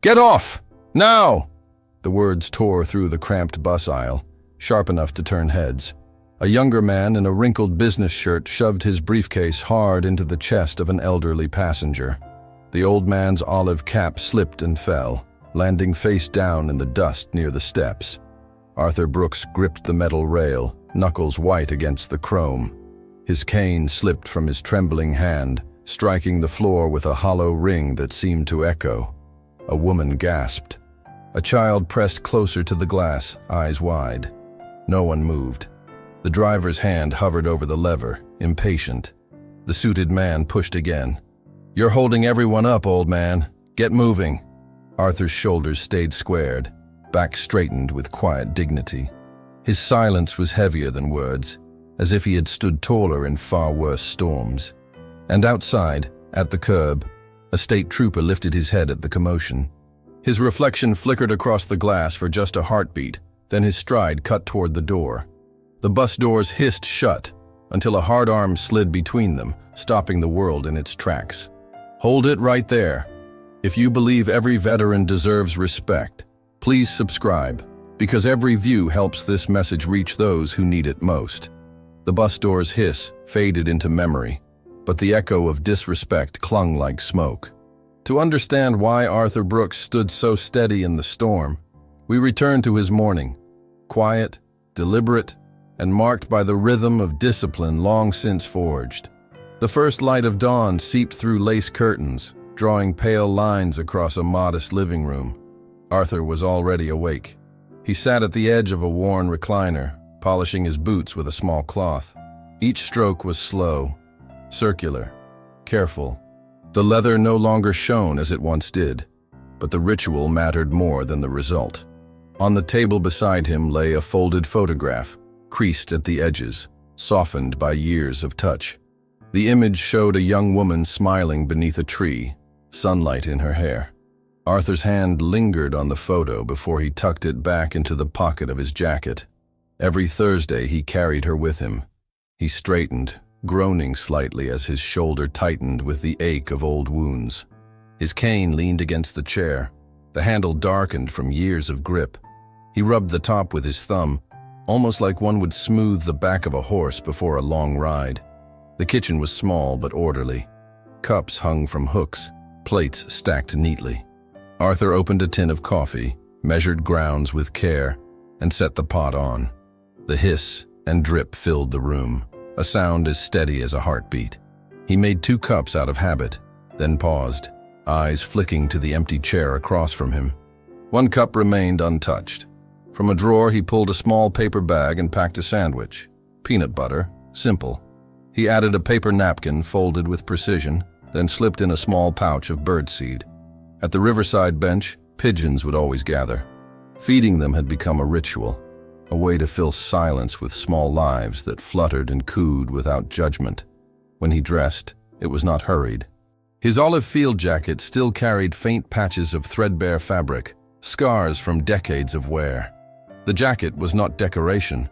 Get off! Now! The words tore through the cramped bus aisle, sharp enough to turn heads. A younger man in a wrinkled business shirt shoved his briefcase hard into the chest of an elderly passenger. The old man's olive cap slipped and fell, landing face down in the dust near the steps. Arthur Brooks gripped the metal rail, knuckles white against the chrome. His cane slipped from his trembling hand, striking the floor with a hollow ring that seemed to echo. A woman gasped. A child pressed closer to the glass, eyes wide. No one moved. The driver's hand hovered over the lever, impatient. The suited man pushed again. "You're holding everyone up, old man. Get moving." Arthur's shoulders stayed squared, back straightened with quiet dignity. His silence was heavier than words, as if he had stood taller in far worse storms. And outside, at the curb, a state trooper lifted his head at the commotion. His reflection flickered across the glass for just a heartbeat, then his stride cut toward the door. The bus doors hissed shut until a hard arm slid between them, stopping the world in its tracks. Hold it right there. If you believe every veteran deserves respect, please subscribe, because every view helps this message reach those who need it most. The bus doors' hiss faded into memory, but the echo of disrespect clung like smoke. To understand why Arthur Brooks stood so steady in the storm, we return to his morning, quiet, deliberate, and marked by the rhythm of discipline long since forged. The first light of dawn seeped through lace curtains, drawing pale lines across a modest living room. Arthur was already awake. He sat at the edge of a worn recliner, polishing his boots with a small cloth. Each stroke was slow, circular, careful. The leather no longer shone as it once did, but the ritual mattered more than the result. On the table beside him lay a folded photograph, creased at the edges, softened by years of touch. The image showed a young woman smiling beneath a tree, sunlight in her hair. Arthur's hand lingered on the photo before he tucked it back into the pocket of his jacket. Every Thursday he carried her with him. He straightened, groaning slightly as his shoulder tightened with the ache of old wounds. His cane leaned against the chair, the handle darkened from years of grip. He rubbed the top with his thumb, almost like one would smooth the back of a horse before a long ride. The kitchen was small but orderly. Cups hung from hooks, plates stacked neatly. Arthur opened a tin of coffee, measured grounds with care, and set the pot on. The hiss and drip filled the room, a sound as steady as a heartbeat. He made 2 cups out of habit, then paused, eyes flicking to the empty chair across from him. 1 cup remained untouched. From a drawer he pulled a small paper bag and packed a sandwich. Peanut butter, simple. He added a paper napkin folded with precision, then slipped in a small pouch of birdseed. At the riverside bench, pigeons would always gather. Feeding them had become a ritual, a way to fill silence with small lives that fluttered and cooed without judgment. When he dressed, it was not hurried. His olive field jacket still carried faint patches of threadbare fabric, scars from decades of wear. The jacket was not decoration.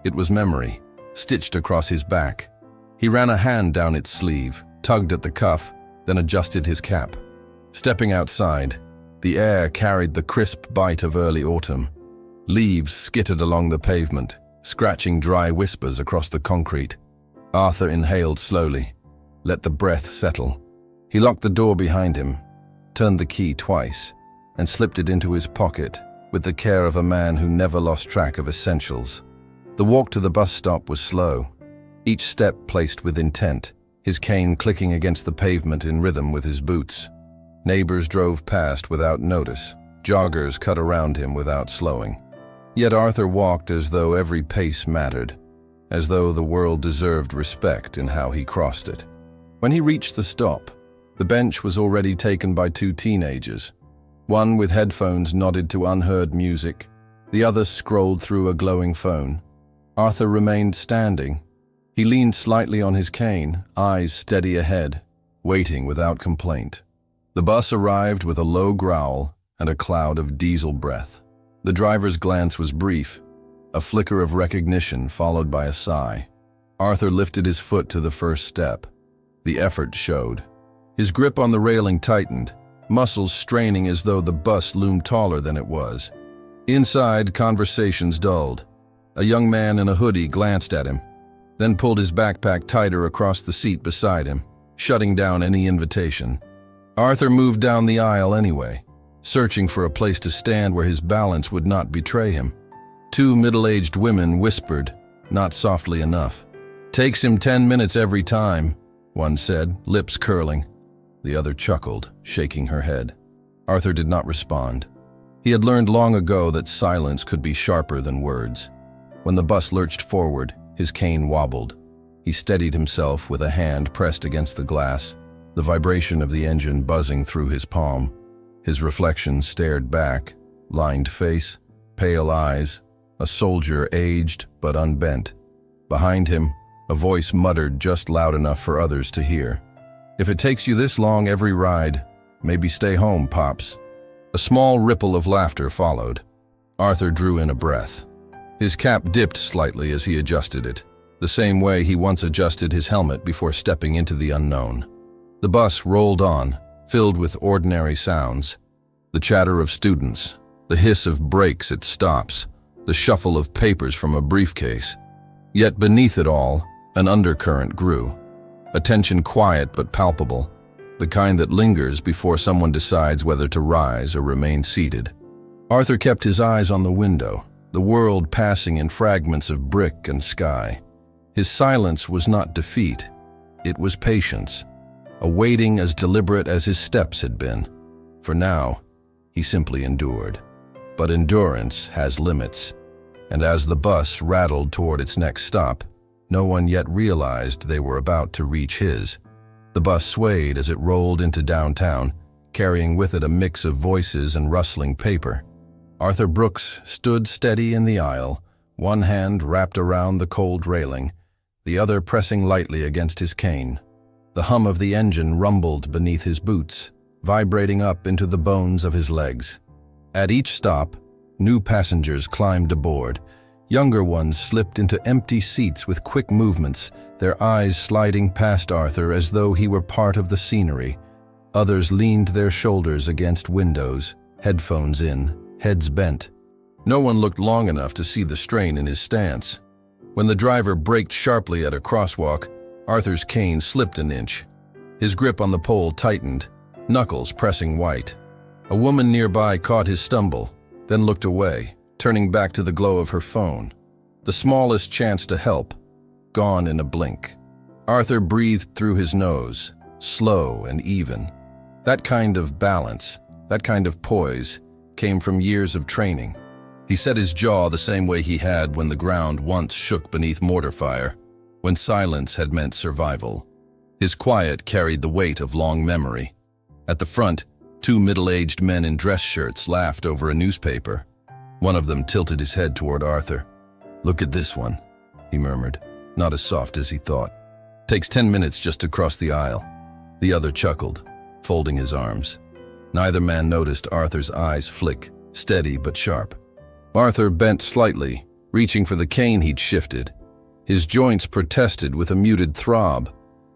It was memory, stitched across his back. He ran a hand down its sleeve, tugged at the cuff, then adjusted his cap. Stepping outside, the air carried the crisp bite of early autumn. Leaves skittered along the pavement, scratching dry whispers across the concrete. Arthur inhaled slowly, let the breath settle. He locked the door behind him, turned the key twice, and slipped it into his pocket with the care of a man who never lost track of essentials. The walk to the bus stop was slow, each step placed with intent, his cane clicking against the pavement in rhythm with his boots. Neighbors drove past without notice, joggers cut around him without slowing. Yet Arthur walked as though every pace mattered, as though the world deserved respect in how he crossed it. When he reached the stop, the bench was already taken by 2 teenagers. One with headphones nodded to unheard music, the other scrolled through a glowing phone. Arthur remained standing. He leaned slightly on his cane, eyes steady ahead, waiting without complaint. The bus arrived with a low growl and a cloud of diesel breath. The driver's glance was brief, a flicker of recognition followed by a sigh. Arthur lifted his foot to the first step. The effort showed. His grip on the railing tightened, muscles straining as though the bus loomed taller than it was. Inside, conversations dulled. A young man in a hoodie glanced at him, then pulled his backpack tighter across the seat beside him, shutting down any invitation. Arthur moved down the aisle anyway, searching for a place to stand where his balance would not betray him. Two middle-aged women whispered, not softly enough. "Takes him 10 minutes every time," one said, lips curling. The other chuckled, shaking her head. Arthur did not respond. He had learned long ago that silence could be sharper than words. When the bus lurched forward, his cane wobbled. He steadied himself with a hand pressed against the glass, the vibration of the engine buzzing through his palm. His reflection stared back, lined face, pale eyes, a soldier aged but unbent. Behind him, a voice muttered just loud enough for others to hear. "If it takes you this long every ride, maybe stay home, Pops." A small ripple of laughter followed. Arthur drew in a breath. His cap dipped slightly as he adjusted it, the same way he once adjusted his helmet before stepping into the unknown. The bus rolled on, filled with ordinary sounds. The chatter of students, the hiss of brakes at stops, the shuffle of papers from a briefcase. Yet beneath it all, an undercurrent grew. A tension quiet but palpable, the kind that lingers before someone decides whether to rise or remain seated. Arthur kept his eyes on the window, the world passing in fragments of brick and sky. His silence was not defeat, it was patience, a waiting as deliberate as his steps had been. For now, he simply endured. But endurance has limits, and as the bus rattled toward its next stop, no one yet realized they were about to reach his. The bus swayed as it rolled into downtown, carrying with it a mix of voices and rustling paper. Arthur Brooks stood steady in the aisle, one hand wrapped around the cold railing, the other pressing lightly against his cane. The hum of the engine rumbled beneath his boots, vibrating up into the bones of his legs. At each stop, new passengers climbed aboard. Younger ones slipped into empty seats with quick movements, their eyes sliding past Arthur as though he were part of the scenery. Others leaned their shoulders against windows, headphones in, heads bent. No one looked long enough to see the strain in his stance. When the driver braked sharply at a crosswalk, Arthur's cane slipped an inch. His grip on the pole tightened, knuckles pressing white. A woman nearby caught his stumble, then looked away, turning back to the glow of her phone. The smallest chance to help, gone in a blink. Arthur breathed through his nose, slow and even. That kind of balance, that kind of poise, came from years of training. He set his jaw the same way he had when the ground once shook beneath mortar fire, when silence had meant survival. His quiet carried the weight of long memory. At the front, two middle-aged men in dress shirts laughed over a newspaper. One of them tilted his head toward Arthur. "Look at this one," he murmured, not as soft as he thought. "Takes 10 minutes just to cross the aisle." The other chuckled, folding his arms. Neither man noticed Arthur's eyes flick, steady but sharp. Arthur bent slightly, reaching for the cane he'd shifted. His joints protested with a muted throb,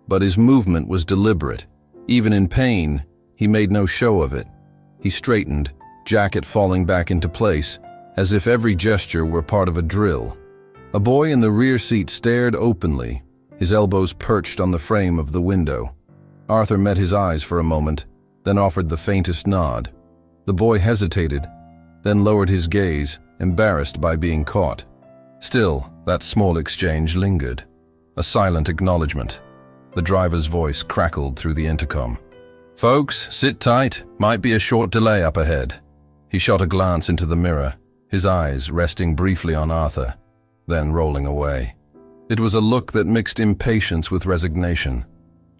but his movement was deliberate. Even in pain, he made no show of it. He straightened, jacket falling back into place, as if every gesture were part of a drill. A boy in the rear seat stared openly, his elbows perched on the frame of the window. Arthur met his eyes for a moment, then offered the faintest nod. The boy hesitated, then lowered his gaze, embarrassed by being caught. Still, that small exchange lingered. A silent acknowledgement. The driver's voice crackled through the intercom. "Folks, sit tight. Might be a short delay up ahead." He shot a glance into the mirror, his eyes resting briefly on Arthur, then rolling away. It was a look that mixed impatience with resignation.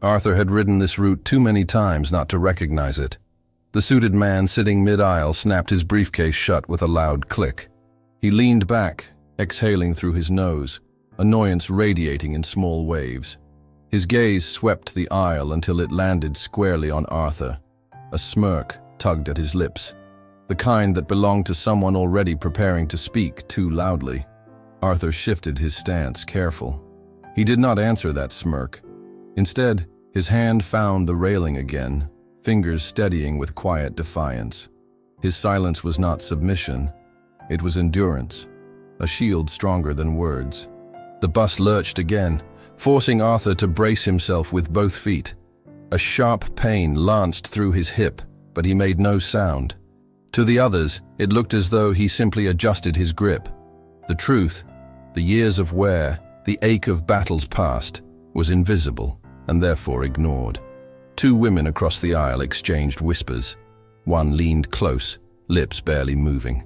Arthur had ridden this route too many times not to recognize it. The suited man sitting mid-aisle snapped his briefcase shut with a loud click. He leaned back, exhaling through his nose, annoyance radiating in small waves. His gaze swept the aisle until it landed squarely on Arthur. A smirk tugged at his lips, the kind that belonged to someone already preparing to speak too loudly. Arthur shifted his stance, careful. He did not answer that smirk. Instead, his hand found the railing again, fingers steadying with quiet defiance. His silence was not submission, it was endurance, a shield stronger than words. The bus lurched again, forcing Arthur to brace himself with both feet. A sharp pain lanced through his hip, but he made no sound. To the others, it looked as though he simply adjusted his grip. The truth, the years of wear, the ache of battles past, was invisible and therefore ignored. Two women across the aisle exchanged whispers. One leaned close, lips barely moving.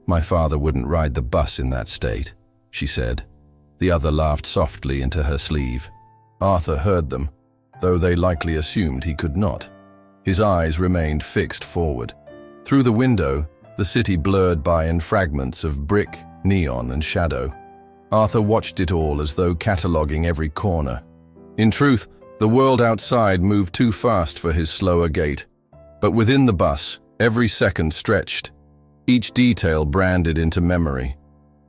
"My father wouldn't ride the bus in that state," she said. The other laughed softly into her sleeve. Arthur heard them, though they likely assumed he could not. His eyes remained fixed forward. Through the window, the city blurred by in fragments of brick, neon, and shadow. Arthur watched it all as though cataloguing every corner. In truth, the world outside moved too fast for his slower gait. But within the bus, every second stretched, each detail branded into memory.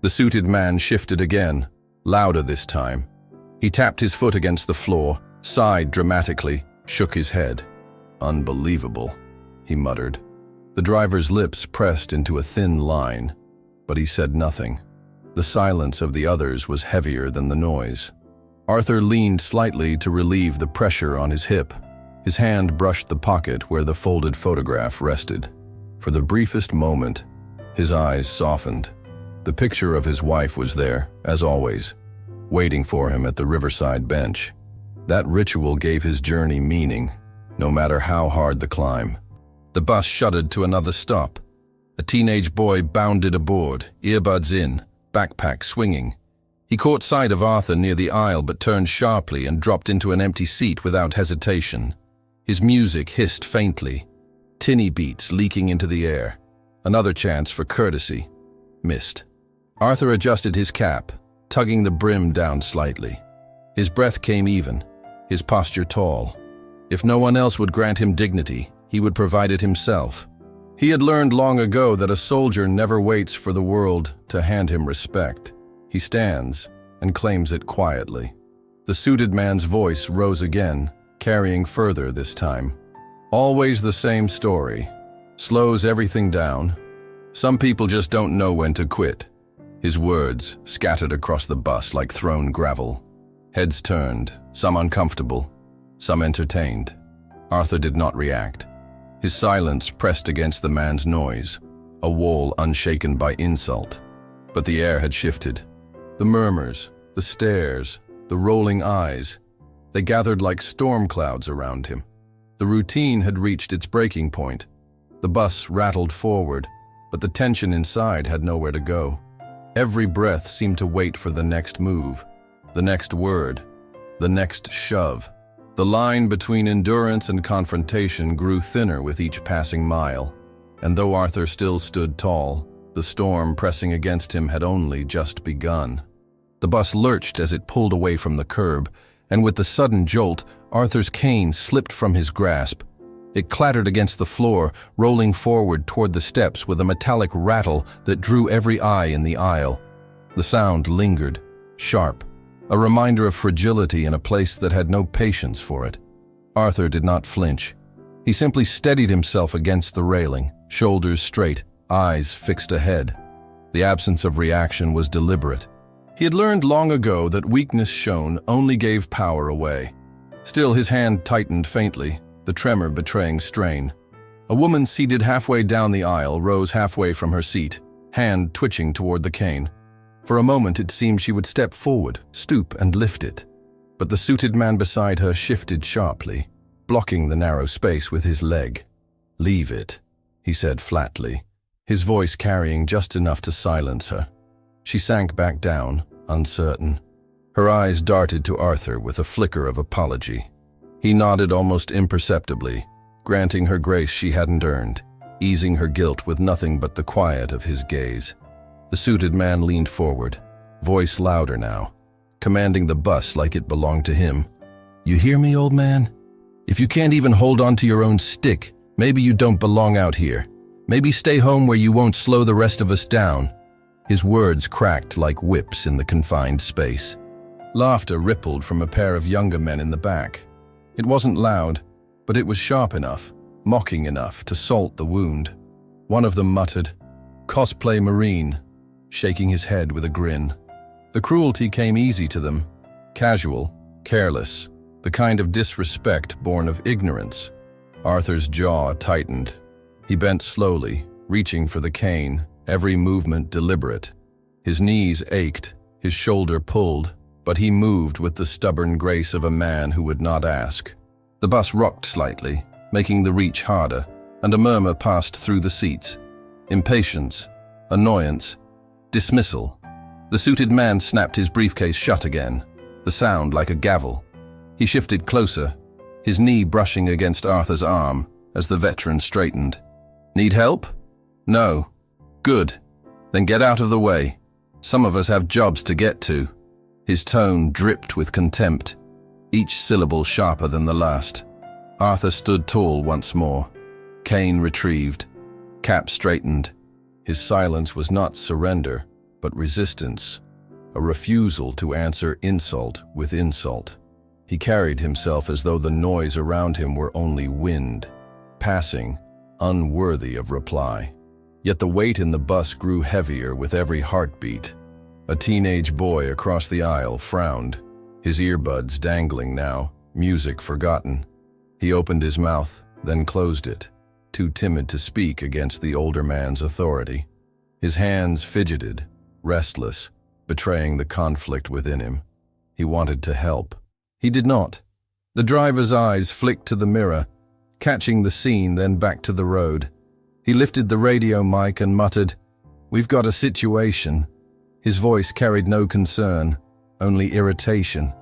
The suited man shifted again, louder this time. He tapped his foot against the floor, sighed dramatically, shook his head. "Unbelievable," he muttered. The driver's lips pressed into a thin line, but he said nothing. The silence of the others was heavier than the noise. Arthur leaned slightly to relieve the pressure on his hip. His hand brushed the pocket where the folded photograph rested. For the briefest moment, his eyes softened. The picture of his wife was there, as always, waiting for him at the riverside bench. That ritual gave his journey meaning, no matter how hard the climb. The bus shuddered to another stop. A teenage boy bounded aboard, earbuds in, backpack swinging. He caught sight of Arthur near the aisle but turned sharply and dropped into an empty seat without hesitation. His music hissed faintly, tinny beats leaking into the air. Another chance for courtesy. Missed. Arthur adjusted his cap, tugging the brim down slightly. His breath came even, his posture tall. If no one else would grant him dignity, he would provide it himself. He had learned long ago that a soldier never waits for the world to hand him respect. He stands and claims it quietly. The suited man's voice rose again, carrying further this time. "Always the same story. Slows everything down. Some people just don't know when to quit." His words scattered across the bus like thrown gravel. Heads turned, some uncomfortable, some entertained. Arthur did not react. His silence pressed against the man's noise, a wall unshaken by insult. But the air had shifted. The murmurs, the stares, the rolling eyes, they gathered like storm clouds around him. The routine had reached its breaking point. The bus rattled forward, but the tension inside had nowhere to go. Every breath seemed to wait for the next move, the next word, the next shove. The line between endurance and confrontation grew thinner with each passing mile, and though Arthur still stood tall, the storm pressing against him had only just begun. The bus lurched as it pulled away from the curb, and with the sudden jolt, Arthur's cane slipped from his grasp. It clattered against the floor, rolling forward toward the steps with a metallic rattle that drew every eye in the aisle. The sound lingered, sharp, a reminder of fragility in a place that had no patience for it. Arthur did not flinch. He simply steadied himself against the railing, shoulders straight, eyes fixed ahead. The absence of reaction was deliberate. He had learned long ago that weakness shown only gave power away. Still, his hand tightened faintly, the tremor betraying strain. A woman seated halfway down the aisle rose halfway from her seat, hand twitching toward the cane. For a moment it seemed she would step forward, stoop and lift it. But the suited man beside her shifted sharply, blocking the narrow space with his leg. "Leave it," he said flatly, his voice carrying just enough to silence her. She sank back down, uncertain. Her eyes darted to Arthur with a flicker of apology. He nodded almost imperceptibly, granting her grace she hadn't earned, easing her guilt with nothing but the quiet of his gaze. The suited man leaned forward, voice louder now, commanding the bus like it belonged to him. "You hear me, old man? If you can't even hold on to your own stick, maybe you don't belong out here. Maybe stay home where you won't slow the rest of us down." His words cracked like whips in the confined space. Laughter rippled from a pair of younger men in the back. It wasn't loud, but it was sharp enough, mocking enough to salt the wound. One of them muttered, "Cosplay Marine," shaking his head with a grin. The cruelty came easy to them, casual, careless, the kind of disrespect born of ignorance. Arthur's jaw tightened. He bent slowly, reaching for the cane, every movement deliberate. His knees ached, his shoulder pulled, but he moved with the stubborn grace of a man who would not ask. The bus rocked slightly, making the reach harder, and a murmur passed through the seats. Impatience, annoyance, dismissal. The suited man snapped his briefcase shut again, the sound like a gavel. He shifted closer, his knee brushing against Arthur's arm as the veteran straightened. "Need help?" "No." "Good. Then get out of the way. Some of us have jobs to get to." His tone dripped with contempt, each syllable sharper than the last. Arthur stood tall once more, cane retrieved, cap straightened. His silence was not surrender, but resistance, a refusal to answer insult with insult. He carried himself as though the noise around him were only wind, passing, unworthy of reply. Yet the weight in the bus grew heavier with every heartbeat. A teenage boy across the aisle frowned, his earbuds dangling now, music forgotten. He opened his mouth, then closed it, too timid to speak against the older man's authority. His hands fidgeted, restless, betraying the conflict within him. He wanted to help. He did not. The driver's eyes flicked to the mirror, catching the scene, then back to the road. He lifted the radio mic and muttered, "We've got a situation." His voice carried no concern, only irritation.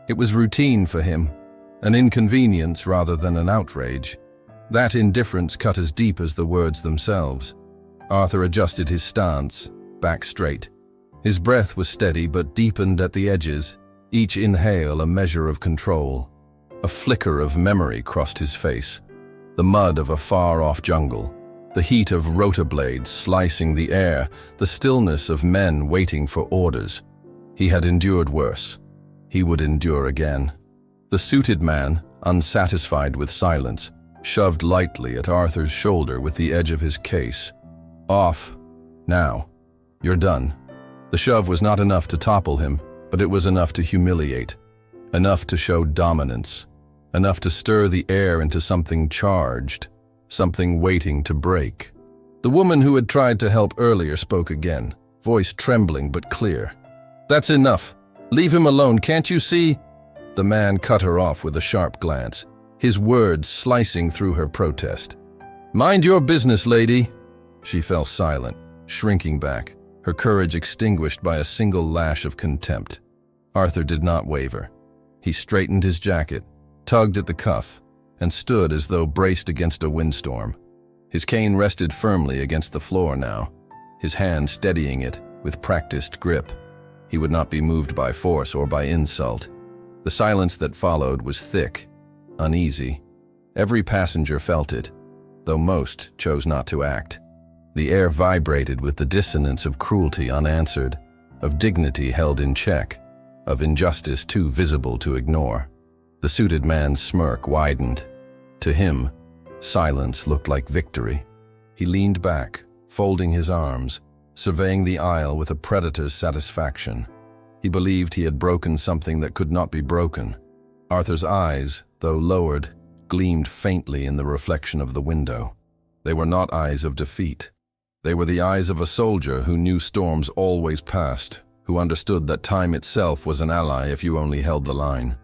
It was routine for him, an inconvenience rather than an outrage. That indifference cut as deep as the words themselves. Arthur adjusted his stance, back straight. His breath was steady but deepened at the edges, each inhale a measure of control. A flicker of memory crossed his face. The mud of a far-off jungle, the heat of rotor blades slicing the air, the stillness of men waiting for orders. He had endured worse. He would endure again. The suited man, unsatisfied with silence, shoved lightly at Arthur's shoulder with the edge of his case. "Off. Now. You're done." The shove was not enough to topple him, but it was enough to humiliate, enough to show dominance, enough to stir the air into something charged, something waiting to break. The woman who had tried to help earlier spoke again, voice trembling but clear. "That's enough. Leave him alone, can't you see?" The man cut her off with a sharp glance, his words slicing through her protest. "Mind your business, lady." She fell silent, shrinking back, her courage extinguished by a single lash of contempt. Arthur did not waver. He straightened his jacket, tugged at the cuff, and stood as though braced against a windstorm. His cane rested firmly against the floor now, his hand steadying it with practiced grip. He would not be moved by force or by insult. The silence that followed was thick, uneasy. Every passenger felt it, though most chose not to act. The air vibrated with the dissonance of cruelty unanswered, of dignity held in check, of injustice too visible to ignore. The suited man's smirk widened. To him, silence looked like victory. He leaned back, folding his arms, surveying the aisle with a predator's satisfaction. He believed he had broken something that could not be broken. Arthur's eyes, though lowered, gleamed faintly in the reflection of the window. They were not eyes of defeat. They were the eyes of a soldier who knew storms always passed, who understood that time itself was an ally if you only held the line.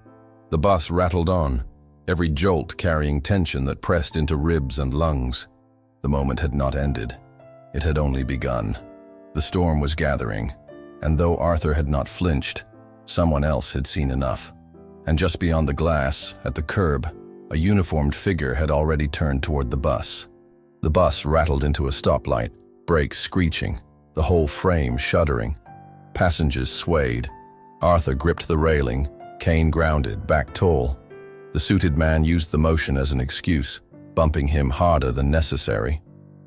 The bus rattled on, every jolt carrying tension that pressed into ribs and lungs. The moment had not ended. It had only begun. The storm was gathering, and though Arthur had not flinched, someone else had seen enough. And just beyond the glass, at the curb, a uniformed figure had already turned toward the bus. The bus rattled into a stoplight, brakes screeching, the whole frame shuddering. Passengers swayed. Arthur gripped the railing, cane grounded, back tall. The suited man used the motion as an excuse, bumping him harder than necessary.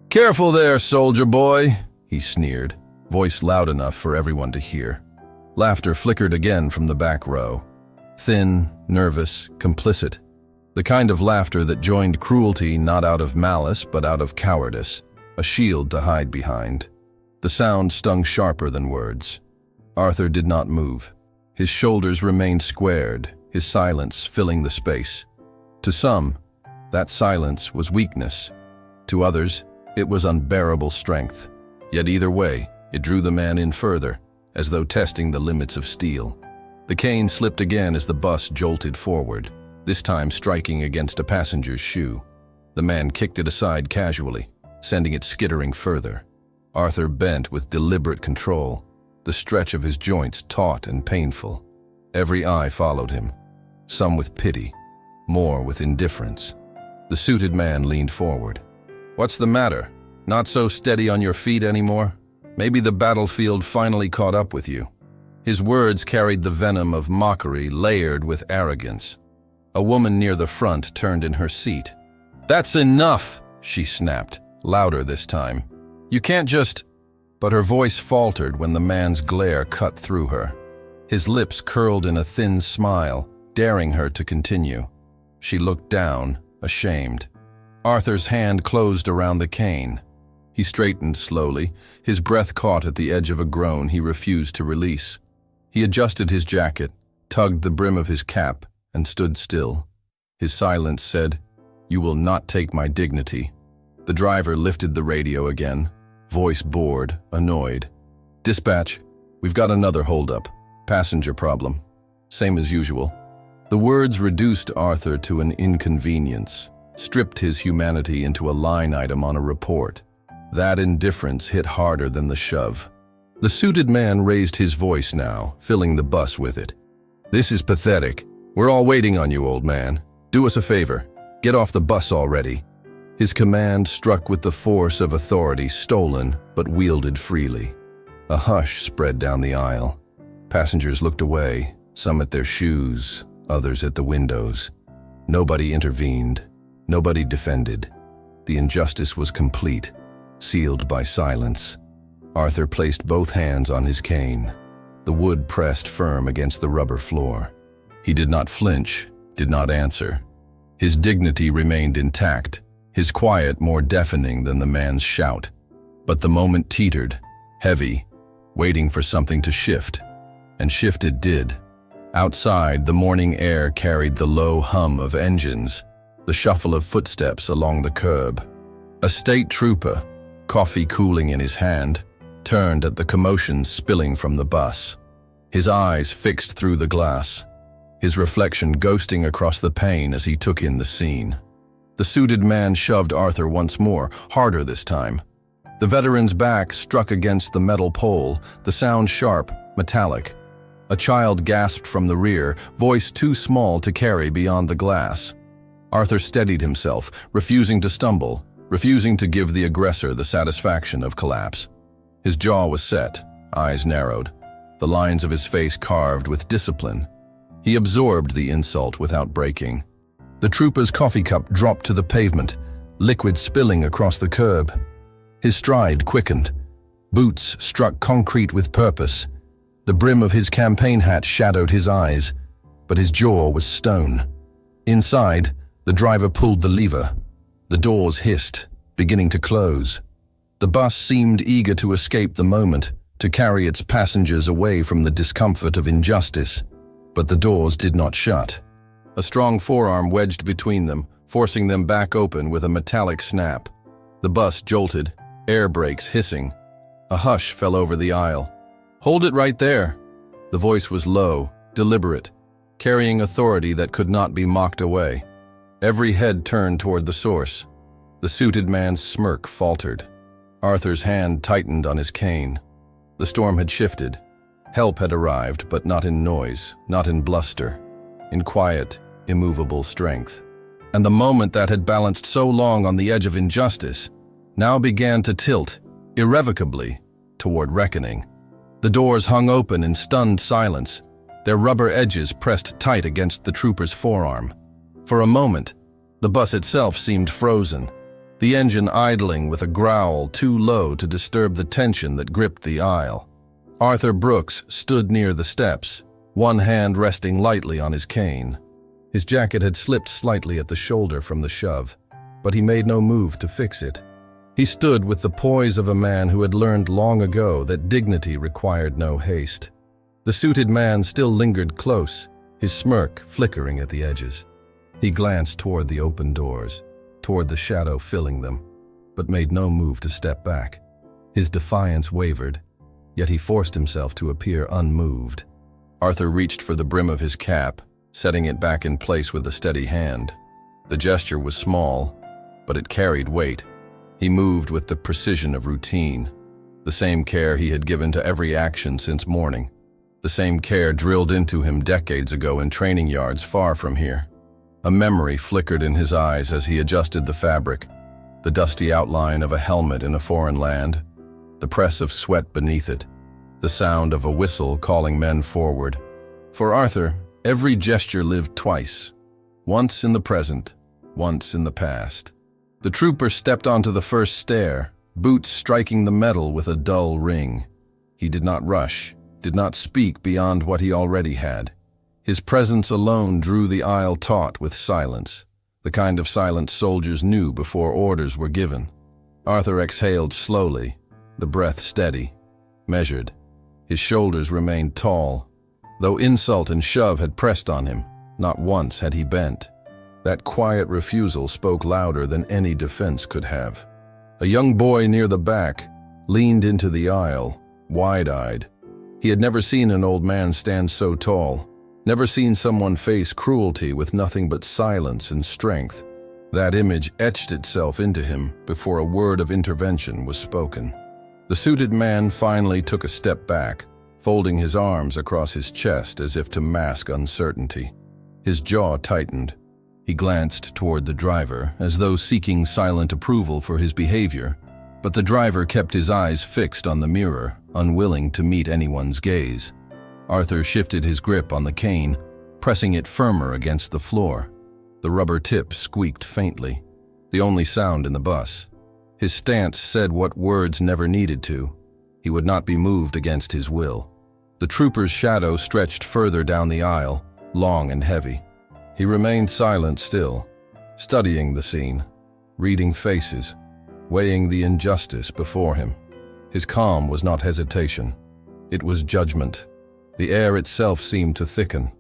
"Careful there, soldier boy," he sneered, voice loud enough for everyone to hear. Laughter flickered again from the back row. Thin, nervous, complicit. The kind of laughter that joined cruelty not out of malice but out of cowardice, a shield to hide behind. The sound stung sharper than words. Arthur did not move. His shoulders remained squared, his silence filling the space. To some, that silence was weakness. To others, it was unbearable strength. Yet either way, it drew the man in further, as though testing the limits of steel. The cane slipped again as the bus jolted forward, this time striking against a passenger's shoe. The man kicked it aside casually, sending it skittering further. Arthur bent with deliberate control, the stretch of his joints taut and painful. Every eye followed him, some with pity, more with indifference. The suited man leaned forward. "What's the matter? Not so steady on your feet anymore? Maybe the battlefield finally caught up with you." His words carried the venom of mockery layered with arrogance. A woman near the front turned in her seat. "That's enough," she snapped, louder this time. "You can't just—" But her voice faltered when the man's glare cut through her. His lips curled in a thin smile, daring her to continue. She looked down, ashamed. Arthur's hand closed around the cane. He straightened slowly, his breath caught at the edge of a groan he refused to release. He adjusted his jacket, tugged the brim of his cap, and stood still. His silence said, "You will not take my dignity." The driver lifted the radio again, voice bored, annoyed. "Dispatch, we've got another holdup. Passenger problem. Same as usual." The words reduced Arthur to an inconvenience, stripped his humanity into a line item on a report. That indifference hit harder than the shove. The suited man raised his voice now, filling the bus with it. "This is pathetic. We're all waiting on you, old man. Do us a favor. Get off the bus already." His command struck with the force of authority stolen but wielded freely. A hush spread down the aisle. Passengers looked away, some at their shoes, others at the windows. Nobody intervened. Nobody defended. The injustice was complete, sealed by silence. Arthur placed both hands on his cane. The wood pressed firm against the rubber floor. He did not flinch, did not answer. His dignity remained intact, his quiet more deafening than the man's shout. But the moment teetered, heavy, waiting for something to shift. And shift it did. Outside, the morning air carried the low hum of engines, the shuffle of footsteps along the curb. A state trooper, coffee cooling in his hand, turned at the commotion spilling from the bus. His eyes fixed through the glass, his reflection ghosting across the pane as he took in the scene. The suited man shoved Arthur once more, harder this time. The veteran's back struck against the metal pole, the sound sharp, metallic. A child gasped from the rear, voice too small to carry beyond the glass. Arthur steadied himself, refusing to stumble, refusing to give the aggressor the satisfaction of collapse. His jaw was set, eyes narrowed, the lines of his face carved with discipline. He absorbed the insult without breaking. The trooper's coffee cup dropped to the pavement, liquid spilling across the curb. His stride quickened. Boots struck concrete with purpose. The brim of his campaign hat shadowed his eyes, but his jaw was stone. Inside, the driver pulled the lever. The doors hissed, beginning to close. The bus seemed eager to escape the moment, to carry its passengers away from the discomfort of injustice. But the doors did not shut. A strong forearm wedged between them, forcing them back open with a metallic snap. The bus jolted, air brakes hissing. A hush fell over the aisle. "Hold it right there." The voice was low, deliberate, carrying authority that could not be mocked away. Every head turned toward the source. The suited man's smirk faltered. Arthur's hand tightened on his cane. The storm had shifted. Help had arrived, but not in noise, not in bluster, in quiet, immovable strength. And the moment that had balanced so long on the edge of injustice now began to tilt, irrevocably, toward reckoning. The doors hung open in stunned silence, their rubber edges pressed tight against the trooper's forearm. For a moment, the bus itself seemed frozen, the engine idling with a growl too low to disturb the tension that gripped the aisle. Arthur Brooks stood near the steps, one hand resting lightly on his cane. His jacket had slipped slightly at the shoulder from the shove, but he made no move to fix it. He stood with the poise of a man who had learned long ago that dignity required no haste. The suited man still lingered close, his smirk flickering at the edges. He glanced toward the open doors, toward the shadow filling them, but made no move to step back. His defiance wavered, yet he forced himself to appear unmoved. Arthur reached for the brim of his cap, setting it back in place with a steady hand. The gesture was small, but it carried weight. He moved with the precision of routine, the same care he had given to every action since morning, the same care drilled into him decades ago in training yards far from here. A memory flickered in his eyes as he adjusted the fabric, the dusty outline of a helmet in a foreign land, the press of sweat beneath it, the sound of a whistle calling men forward. For Arthur, every gesture lived twice, once in the present, once in the past. The trooper stepped onto the first stair, boots striking the metal with a dull ring. He did not rush, did not speak beyond what he already had. His presence alone drew the aisle taut with silence, the kind of silence soldiers knew before orders were given. Arthur exhaled slowly, the breath steady, measured. His shoulders remained tall. Though insult and shove had pressed on him, not once had he bent. That quiet refusal spoke louder than any defense could have. A young boy near the back leaned into the aisle, wide-eyed. He had never seen an old man stand so tall, never seen someone face cruelty with nothing but silence and strength. That image etched itself into him before a word of intervention was spoken. The suited man finally took a step back, folding his arms across his chest as if to mask uncertainty. His jaw tightened. He glanced toward the driver, as though seeking silent approval for his behavior, but the driver kept his eyes fixed on the mirror, unwilling to meet anyone's gaze. Arthur shifted his grip on the cane, pressing it firmer against the floor. The rubber tip squeaked faintly, the only sound in the bus. His stance said what words never needed to. He would not be moved against his will. The trooper's shadow stretched further down the aisle, long and heavy. He remained silent still, studying the scene, reading faces, weighing the injustice before him. His calm was not hesitation. It was judgment. The air itself seemed to thicken.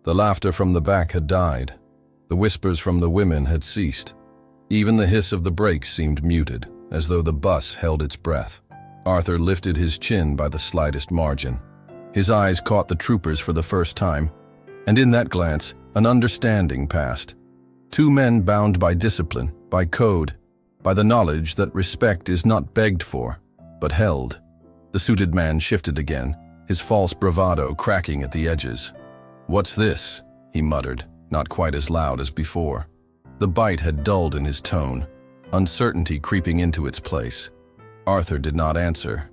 The laughter from the back had died. The whispers from the women had ceased. Even the hiss of the brakes seemed muted, as though the bus held its breath. Arthur lifted his chin by the slightest margin. His eyes caught the troopers for the first time, and in that glance, an understanding passed. Two men bound by discipline, by code, by the knowledge that respect is not begged for, but held. The suited man shifted again, his false bravado cracking at the edges. "What's this?" he muttered, not quite as loud as before. The bite had dulled in his tone, uncertainty creeping into its place. Arthur did not answer.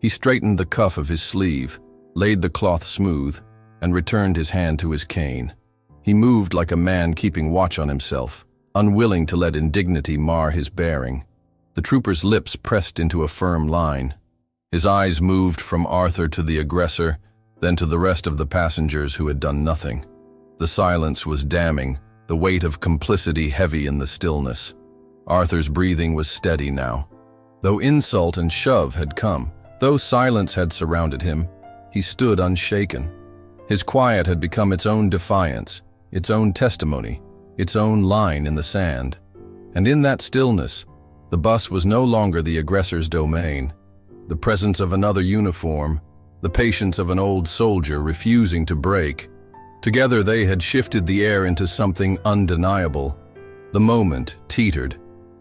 He straightened the cuff of his sleeve, laid the cloth smooth, and returned his hand to his cane. He moved like a man keeping watch on himself, unwilling to let indignity mar his bearing. The trooper's lips pressed into a firm line. His eyes moved from Arthur to the aggressor, then to the rest of the passengers who had done nothing. The silence was damning, the weight of complicity heavy in the stillness. Arthur's breathing was steady now. Though insult and shove had come, though silence had surrounded him, he stood unshaken. His quiet had become its own defiance, its own testimony, its own line in the sand. And in that stillness, the bus was no longer the aggressor's domain. The presence of another uniform, the patience of an old soldier refusing to break. Together they had shifted the air into something undeniable. The moment teetered.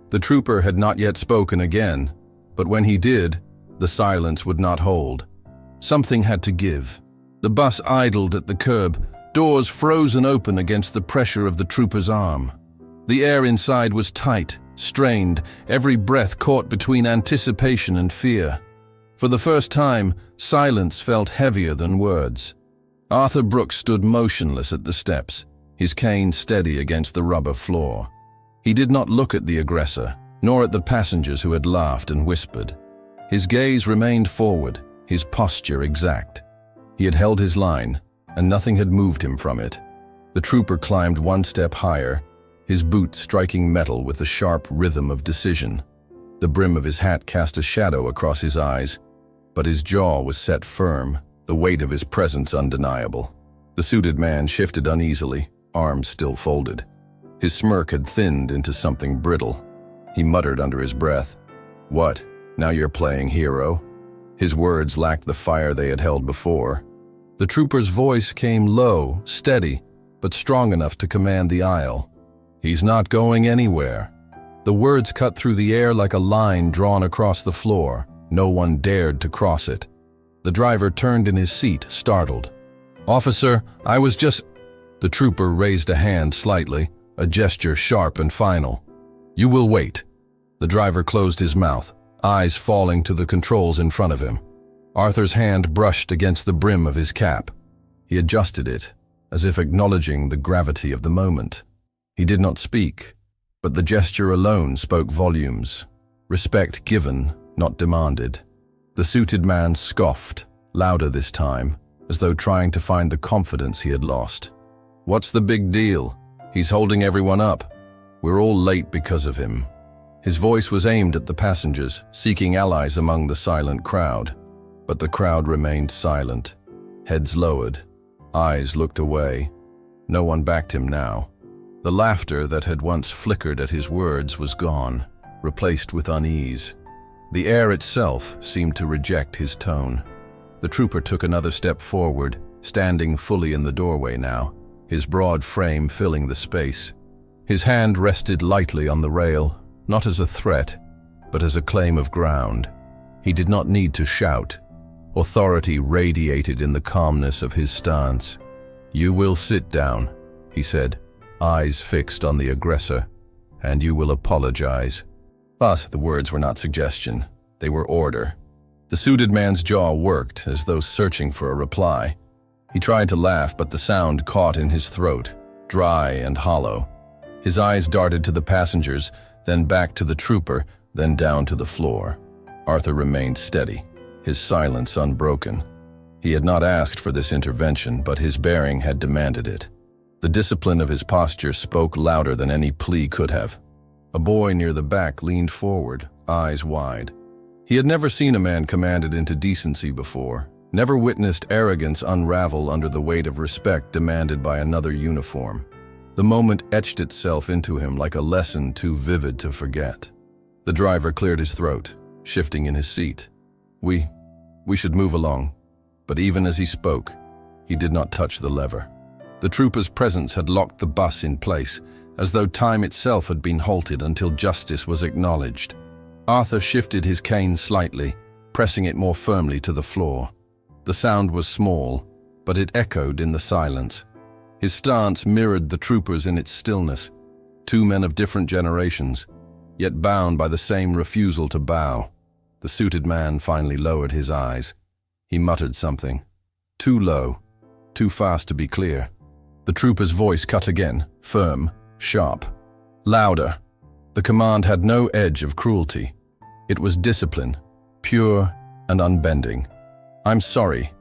The trooper had not yet spoken again, but when he did, the silence would not hold. Something had to give. The bus idled at the curb, doors frozen open against the pressure of the trooper's arm. The air inside was tight, strained, every breath caught between anticipation and fear. For the first time, silence felt heavier than words. Arthur Brooks stood motionless at the steps, his cane steady against the rubber floor. He did not look at the aggressor, nor at the passengers who had laughed and whispered. His gaze remained forward, his posture exact. He had held his line, and nothing had moved him from it. The trooper climbed one step higher, his boots striking metal with the sharp rhythm of decision. The brim of his hat cast a shadow across his eyes, but his jaw was set firm, the weight of his presence undeniable. The suited man shifted uneasily, arms still folded. His smirk had thinned into something brittle. He muttered under his breath, "What, now you're playing hero?" His words lacked the fire they had held before. The trooper's voice came low, steady, but strong enough to command the aisle. "He's not going anywhere." The words cut through the air like a line drawn across the floor. No one dared to cross it. The driver turned in his seat, startled. "Officer, I was just—" The trooper raised a hand slightly, a gesture sharp and final. "You will wait." The driver closed his mouth, eyes falling to the controls in front of him. Arthur's hand brushed against the brim of his cap. He adjusted it, as if acknowledging the gravity of the moment. He did not speak, but the gesture alone spoke volumes. Respect given, not demanded. The suited man scoffed, louder this time, as though trying to find the confidence he had lost. "What's the big deal? He's holding everyone up. We're all late because of him." His voice was aimed at the passengers, seeking allies among the silent crowd. But the crowd remained silent, heads lowered, eyes looked away. No one backed him now. The laughter that had once flickered at his words was gone, replaced with unease. The air itself seemed to reject his tone. The trooper took another step forward, standing fully in the doorway now, his broad frame filling the space. His hand rested lightly on the rail, not as a threat, but as a claim of ground. He did not need to shout. Authority radiated in the calmness of his stance. "You will sit down," he said, eyes fixed on the aggressor, "and you will apologize." But the words were not suggestion, they were order. The suited man's jaw worked as though searching for a reply. He tried to laugh, but the sound caught in his throat, dry and hollow. His eyes darted to the passengers, then back to the trooper, then down to the floor. Arthur remained steady, his silence unbroken. He had not asked for this intervention, but his bearing had demanded it. The discipline of his posture spoke louder than any plea could have. A boy near the back leaned forward, eyes wide. He had never seen a man commanded into decency before, never witnessed arrogance unravel under the weight of respect demanded by another uniform. The moment etched itself into him like a lesson too vivid to forget. The driver cleared his throat, shifting in his seat. We should move along." But even as he spoke, he did not touch the lever. The trooper's presence had locked the bus in place, as though time itself had been halted until justice was acknowledged. Arthur shifted his cane slightly, pressing it more firmly to the floor. The sound was small, but it echoed in the silence. His stance mirrored the trooper's in its stillness, two men of different generations, yet bound by the same refusal to bow. The suited man finally lowered his eyes. He muttered something, too low, too fast to be clear. The trooper's voice cut again, firm, sharp, louder. The command had no edge of cruelty. It was discipline, pure and unbending. "I'm sorry,"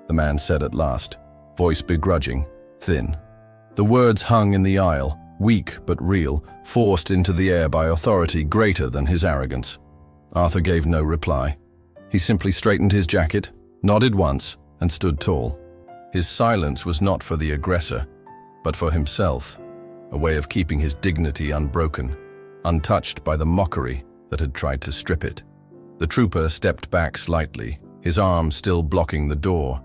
the man said at last, voice begrudging, thin. The words hung in the aisle, weak but real, forced into the air by authority greater than his arrogance. Arthur gave no reply. He simply straightened his jacket, nodded once, and stood tall. His silence was not for the aggressor, but for himself, a way of keeping his dignity unbroken, untouched by the mockery that had tried to strip it. The trooper stepped back slightly, his arm still blocking the door.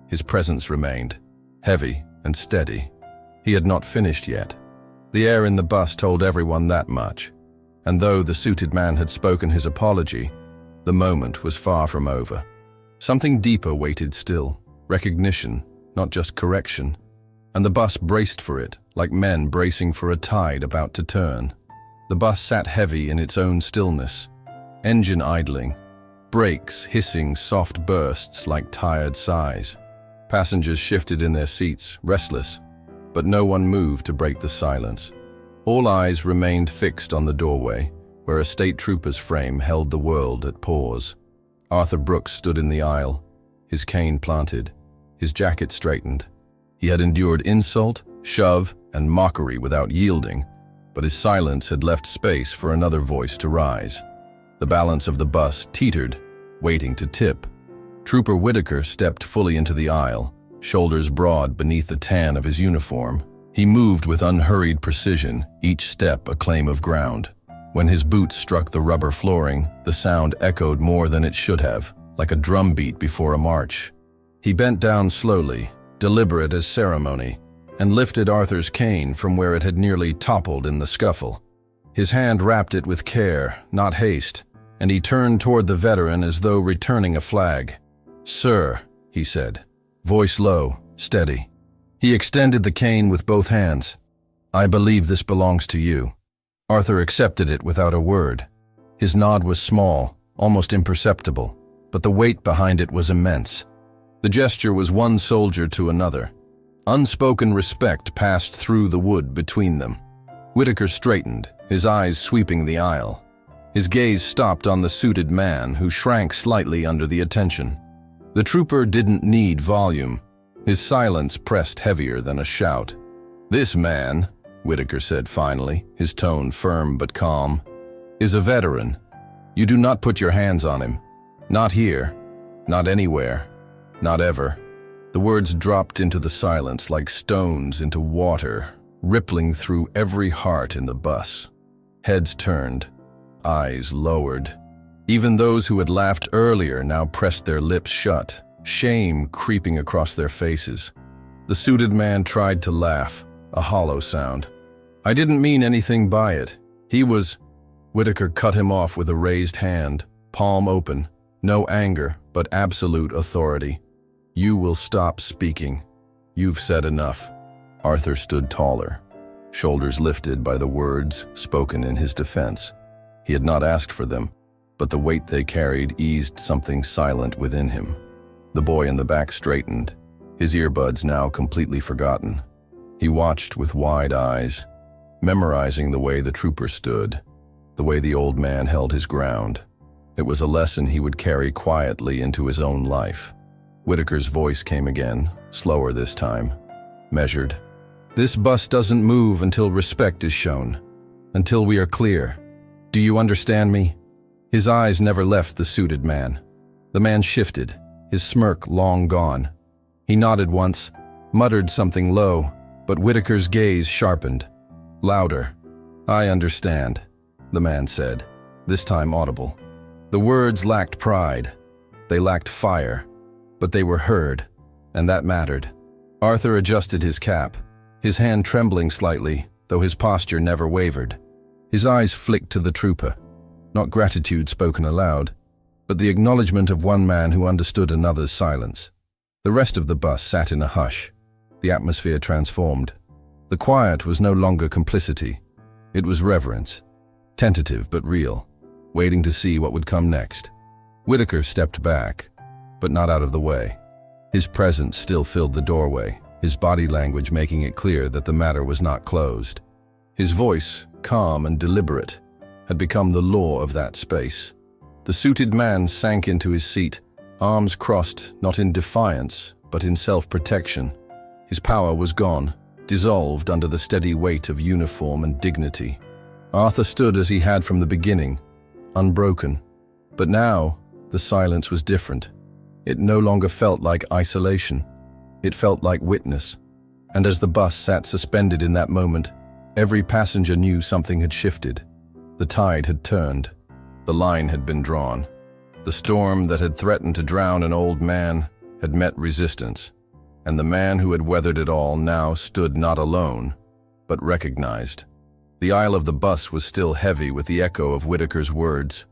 His presence remained, heavy and steady. He had not finished yet. The air in the bus told everyone that much. And though the suited man had spoken his apology, the moment was far from over. Something deeper waited still, recognition, not just correction. And the bus braced for it, like men bracing for a tide about to turn. The bus sat heavy in its own stillness, engine idling, brakes hissing soft bursts like tired sighs. Passengers shifted in their seats, restless, but no one moved to break the silence. All eyes remained fixed on the doorway, where a state trooper's frame held the world at pause. Arthur Brooks stood in the aisle, his cane planted, his jacket straightened. He had endured insult, shove, and mockery without yielding, but his silence had left space for another voice to rise. The balance of the bus teetered, waiting to tip. Trooper Whitaker stepped fully into the aisle, shoulders broad beneath the tan of his uniform. He moved with unhurried precision, each step a claim of ground. When his boots struck the rubber flooring, the sound echoed more than it should have, like a drum beat before a march. He bent down slowly, deliberate as ceremony, and lifted Arthur's cane from where it had nearly toppled in the scuffle. His hand wrapped it with care, not haste, and he turned toward the veteran as though returning a flag. "Sir," he said, voice low, steady. He extended the cane with both hands. "I believe this belongs to you." Arthur accepted it without a word. His nod was small, almost imperceptible, but the weight behind it was immense. The gesture was one soldier to another. Unspoken respect passed through the wood between them. Whitaker straightened, his eyes sweeping the aisle. His gaze stopped on the suited man, who shrank slightly under the attention. The trooper didn't need volume. His silence pressed heavier than a shout. "This man," Whitaker said finally, his tone firm but calm, "is a veteran. You do not put your hands on him. Not here. Not anywhere. Not ever." The words dropped into the silence like stones into water, rippling through every heart in the bus. Heads turned, eyes lowered. Even those who had laughed earlier now pressed their lips shut, shame creeping across their faces. The suited man tried to laugh, a hollow sound. "I didn't mean anything by it. He was—" Whitaker cut him off with a raised hand, palm open. No anger, but absolute authority. "You will stop speaking. You've said enough." Arthur stood taller, shoulders lifted by the words spoken in his defense. He had not asked for them, but the weight they carried eased something silent within him. The boy in the back straightened, his earbuds now completely forgotten. He watched with wide eyes, memorizing the way the trooper stood, the way the old man held his ground. It was a lesson he would carry quietly into his own life. Whitaker's voice came again, slower this time, measured. "This bus doesn't move until respect is shown, until we are clear. Do you understand me?" His eyes never left the suited man. The man shifted, his smirk long gone. He nodded once, muttered something low, but Whitaker's gaze sharpened. Louder. "I understand," the man said, this time audible. The words lacked pride. They lacked fire, but they were heard, and that mattered. Arthur adjusted his cap, his hand trembling slightly, though his posture never wavered. His eyes flicked to the trooper. Not gratitude spoken aloud, but the acknowledgement of one man who understood another's silence. The rest of the bus sat in a hush, the atmosphere transformed. The quiet was no longer complicity. It was reverence, tentative but real, waiting to see what would come next. Whitaker stepped back, but not out of the way. His presence still filled the doorway, his body language making it clear that the matter was not closed. His voice, calm and deliberate, had become the law of that space. The suited man sank into his seat, arms crossed not in defiance, but in self-protection. His power was gone, dissolved under the steady weight of uniform and dignity. Arthur stood as he had from the beginning, unbroken. But now, the silence was different. It no longer felt like isolation. It felt like witness. And as the bus sat suspended in that moment, every passenger knew something had shifted. The tide had turned. The line had been drawn. The storm that had threatened to drown an old man had met resistance, and the man who had weathered it all now stood not alone, but recognized. The aisle of the bus was still heavy with the echo of Whitaker's words,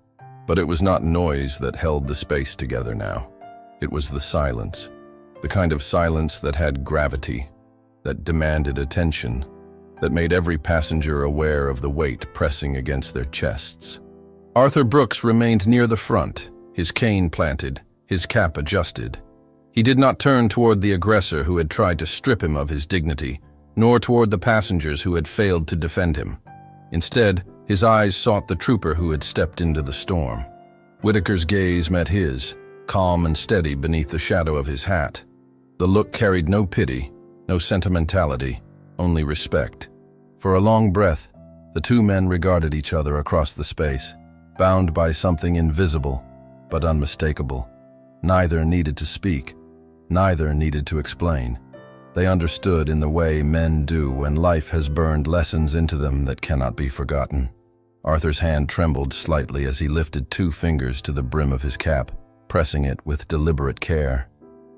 but it was not noise that held the space together now. It was the silence, the kind of silence that had gravity, that demanded attention, that made every passenger aware of the weight pressing against their chests. Arthur Brooks remained near the front, his cane planted, his cap adjusted. He did not turn toward the aggressor who had tried to strip him of his dignity, nor toward the passengers who had failed to defend him. Instead, his eyes sought the trooper who had stepped into the storm. Whitaker's gaze met his, calm and steady beneath the shadow of his hat. The look carried no pity, no sentimentality, only respect. For a long breath, the two men regarded each other across the space, bound by something invisible but unmistakable. Neither needed to speak. Neither needed to explain. They understood in the way men do when life has burned lessons into them that cannot be forgotten. Arthur's hand trembled slightly as he lifted 2 fingers to the brim of his cap, pressing it with deliberate care.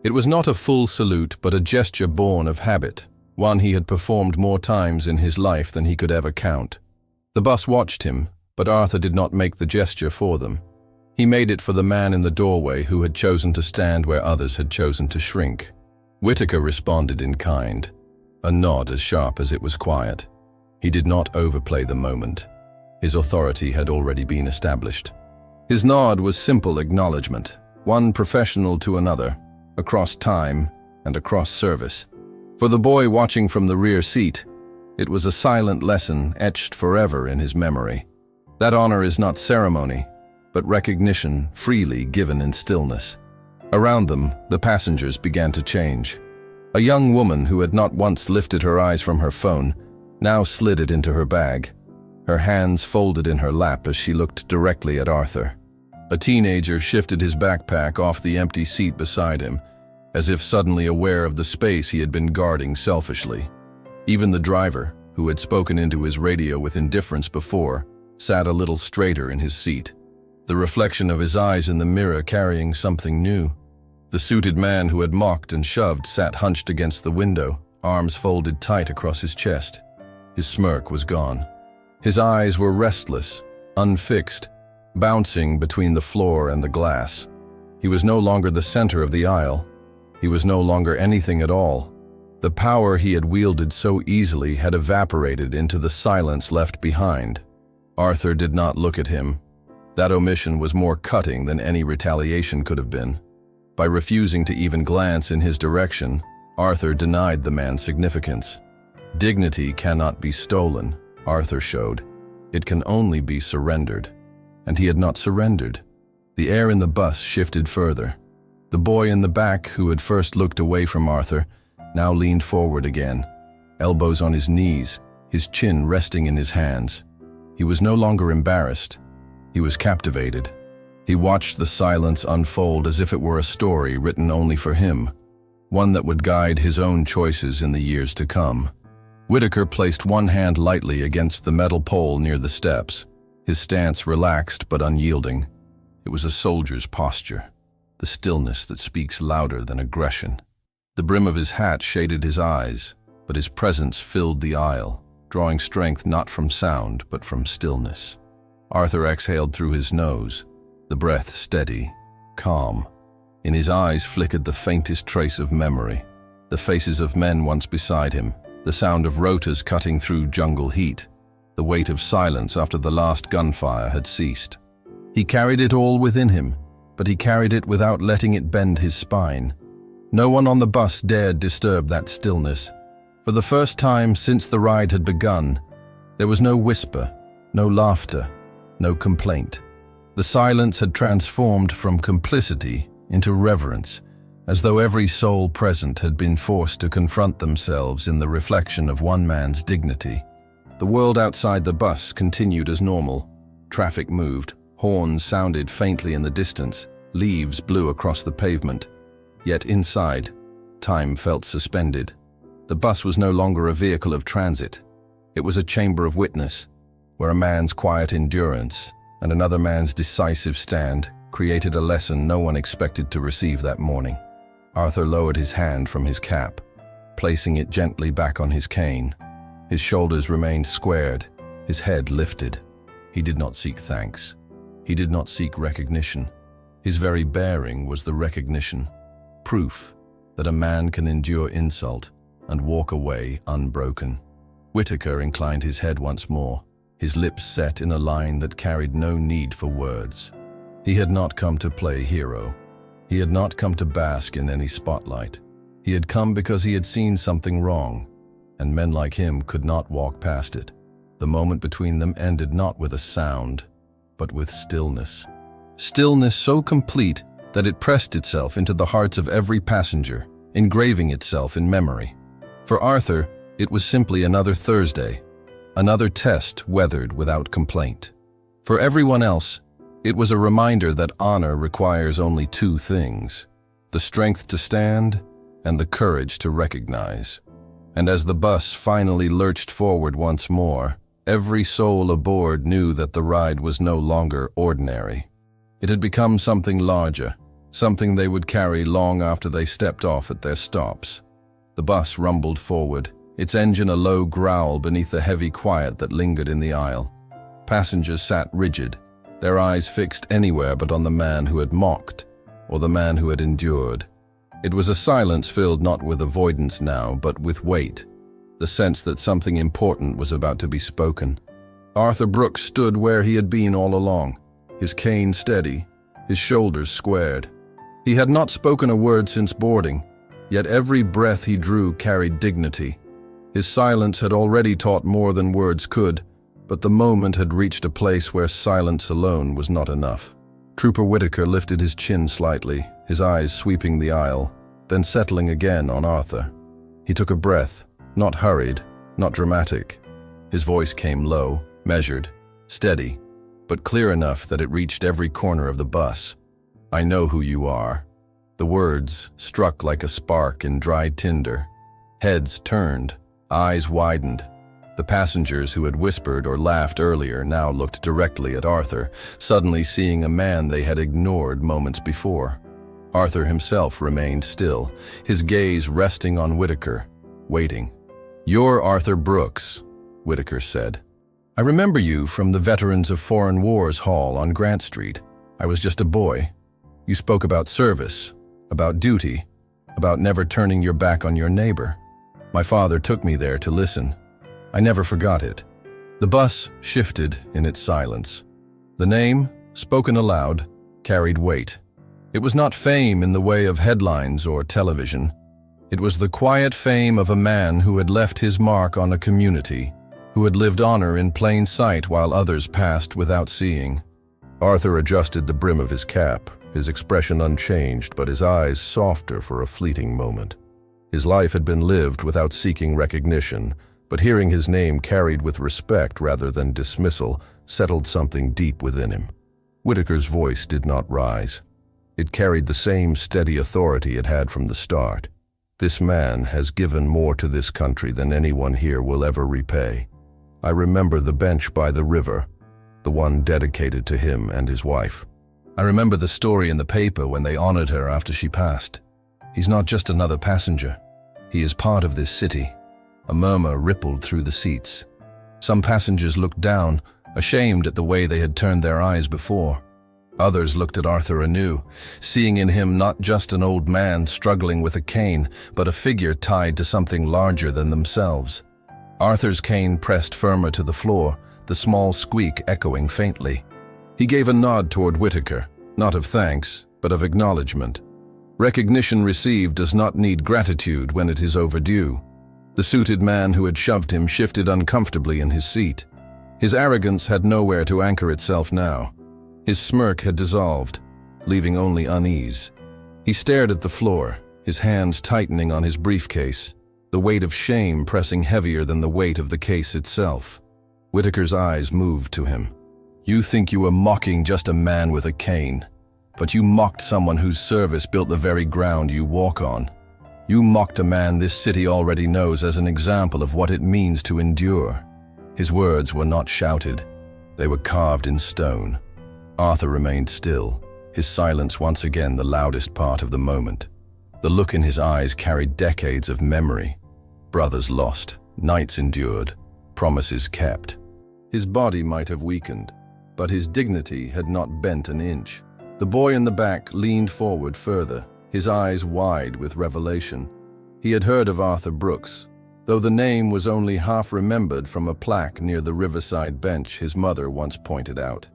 It was not a full salute, but a gesture born of habit, one he had performed more times in his life than he could ever count. The bus watched him, but Arthur did not make the gesture for them. He made it for the man in the doorway who had chosen to stand where others had chosen to shrink. Whitaker responded in kind, a nod as sharp as it was quiet. He did not overplay the moment. His authority had already been established. His nod was simple acknowledgement, one professional to another, across time and across service. For the boy watching from the rear seat, it was a silent lesson etched forever in his memory. That honor is not ceremony, but recognition freely given in stillness. Around them, the passengers began to change. A young woman who had not once lifted her eyes from her phone now slid it into her bag, her hands folded in her lap as she looked directly at Arthur. A teenager shifted his backpack off the empty seat beside him, as if suddenly aware of the space he had been guarding selfishly. Even the driver, who had spoken into his radio with indifference before, sat a little straighter in his seat, the reflection of his eyes in the mirror carrying something new. The suited man who had mocked and shoved sat hunched against the window, arms folded tight across his chest. His smirk was gone. His eyes were restless, unfixed, bouncing between the floor and the glass. He was no longer the center of the aisle. He was no longer anything at all. The power he had wielded so easily had evaporated into the silence left behind. Arthur did not look at him. That omission was more cutting than any retaliation could have been. By refusing to even glance in his direction, Arthur denied the man's significance. Dignity cannot be stolen, Arthur showed. It can only be surrendered. And he had not surrendered. The air in the bus shifted further. The boy in the back, who had first looked away from Arthur, now leaned forward again, elbows on his knees, his chin resting in his hands. He was no longer embarrassed. He was captivated. He watched the silence unfold as if it were a story written only for him, one that would guide his own choices in the years to come. Whitaker placed one hand lightly against the metal pole near the steps, his stance relaxed but unyielding. It was a soldier's posture, the stillness that speaks louder than aggression. The brim of his hat shaded his eyes, but his presence filled the aisle, drawing strength not from sound but from stillness. Arthur exhaled through his nose, the breath steady, calm. In his eyes flickered the faintest trace of memory, the faces of men once beside him, the sound of rotors cutting through jungle heat, the weight of silence after the last gunfire had ceased. He carried it all within him, but he carried it without letting it bend his spine. No one on the bus dared disturb that stillness. For the first time since the ride had begun, there was no whisper, no laughter, no complaint. The silence had transformed from complicity into reverence, as though every soul present had been forced to confront themselves in the reflection of one man's dignity. The world outside the bus continued as normal. Traffic moved, horns sounded faintly in the distance, leaves blew across the pavement. Yet inside, time felt suspended. The bus was no longer a vehicle of transit. It was a chamber of witness, where a man's quiet endurance and another man's decisive stand created a lesson no one expected to receive that morning. Arthur lowered his hand from his cap, placing it gently back on his cane. His shoulders remained squared, his head lifted. He did not seek thanks. He did not seek recognition. His very bearing was the recognition, proof that a man can endure insult and walk away unbroken. Whitaker inclined his head once more, his lips set in a line that carried no need for words. He had not come to play hero. He had not come to bask in any spotlight. He had come because he had seen something wrong, and men like him could not walk past it. The moment between them ended not with a sound, but with stillness. Stillness so complete that it pressed itself into the hearts of every passenger, engraving itself in memory. For Arthur, It was simply another Thursday, another test weathered without complaint. For everyone else, it was a reminder that honor requires only two things: the strength to stand and the courage to recognize. And as the bus finally lurched forward once more, every soul aboard knew that the ride was no longer ordinary. It had become something larger, something they would carry long after they stepped off at their stops. The bus rumbled forward, its engine a low growl beneath the heavy quiet that lingered in the aisle. Passengers sat rigid, their eyes fixed anywhere but on the man who had mocked, or the man who had endured. It was a silence filled not with avoidance now, but with weight, the sense that something important was about to be spoken. Arthur Brooks stood where he had been all along, his cane steady, his shoulders squared. He had not spoken a word since boarding, yet every breath he drew carried dignity. His silence had already taught more than words could, but the moment had reached a place where silence alone was not enough. Trooper Whitaker lifted his chin slightly, his eyes sweeping the aisle, then settling again on Arthur. He took a breath, not hurried, not dramatic. His voice came low, measured, steady, but clear enough that it reached every corner of the bus. "I know who you are." The words struck like a spark in dry tinder. Heads turned, eyes widened. The passengers who had whispered or laughed earlier now looked directly at Arthur, suddenly seeing a man they had ignored moments before. Arthur himself remained still, his gaze resting on Whitaker, waiting. "You're Arthur Brooks," Whitaker said. "I remember you from the Veterans of Foreign Wars Hall on Grant Street. I was just a boy. You spoke about service, about duty, about never turning your back on your neighbor. My father took me there to listen. I never forgot it." The bus shifted in its silence. The name, spoken aloud, carried weight. It was not fame in the way of headlines or television. It was the quiet fame of a man who had left his mark on a community, who had lived honor in plain sight while others passed without seeing. Arthur adjusted the brim of his cap, his expression unchanged but his eyes softer for a fleeting moment. His life had been lived without seeking recognition, but hearing his name carried with respect rather than dismissal settled something deep within him. Whitaker's voice did not rise. It carried the same steady authority it had from the start. "This man has given more to this country than anyone here will ever repay. I remember the bench by the river, the one dedicated to him and his wife. I remember the story in the paper when they honored her after she passed. He's not just another passenger. He is part of this city." A murmur rippled through the seats. Some passengers looked down, ashamed at the way they had turned their eyes before. Others looked at Arthur anew, seeing in him not just an old man struggling with a cane, but a figure tied to something larger than themselves. Arthur's cane pressed firmer to the floor, the small squeak echoing faintly. He gave a nod toward Whitaker, not of thanks, but of acknowledgement. Recognition received does not need gratitude when it is overdue. The suited man who had shoved him shifted uncomfortably in his seat. His arrogance had nowhere to anchor itself now. His smirk had dissolved, leaving only unease. He stared at the floor, his hands tightening on his briefcase, the weight of shame pressing heavier than the weight of the case itself. Whitaker's eyes moved to him. "You think you were mocking just a man with a cane, but you mocked someone whose service built the very ground you walk on. You mocked a man this city already knows as an example of what it means to endure." His words were not shouted. They were carved in stone. Arthur remained still, his silence once again the loudest part of the moment. The look in his eyes carried decades of memory. Brothers lost, nights endured, promises kept. His body might have weakened, but his dignity had not bent an inch. The boy in the back leaned forward further, his eyes wide with revelation. He had heard of Arthur Brooks, though the name was only half remembered from a plaque near the riverside bench his mother once pointed out.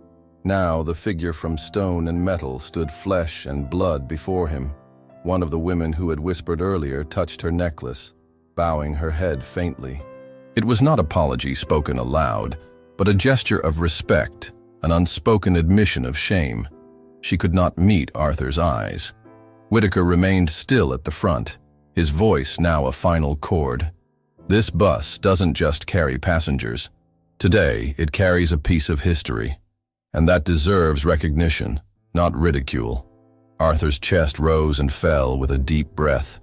Now the figure from stone and metal stood flesh and blood before him. One of the women who had whispered earlier touched her necklace, bowing her head faintly. It was not apology spoken aloud, but a gesture of respect, an unspoken admission of shame. She could not meet Arthur's eyes. Whitaker remained still at the front, his voice now a final chord. This bus doesn't just carry passengers. Today, it carries a piece of history, and that deserves recognition, not ridicule. Arthur's chest rose and fell with a deep breath.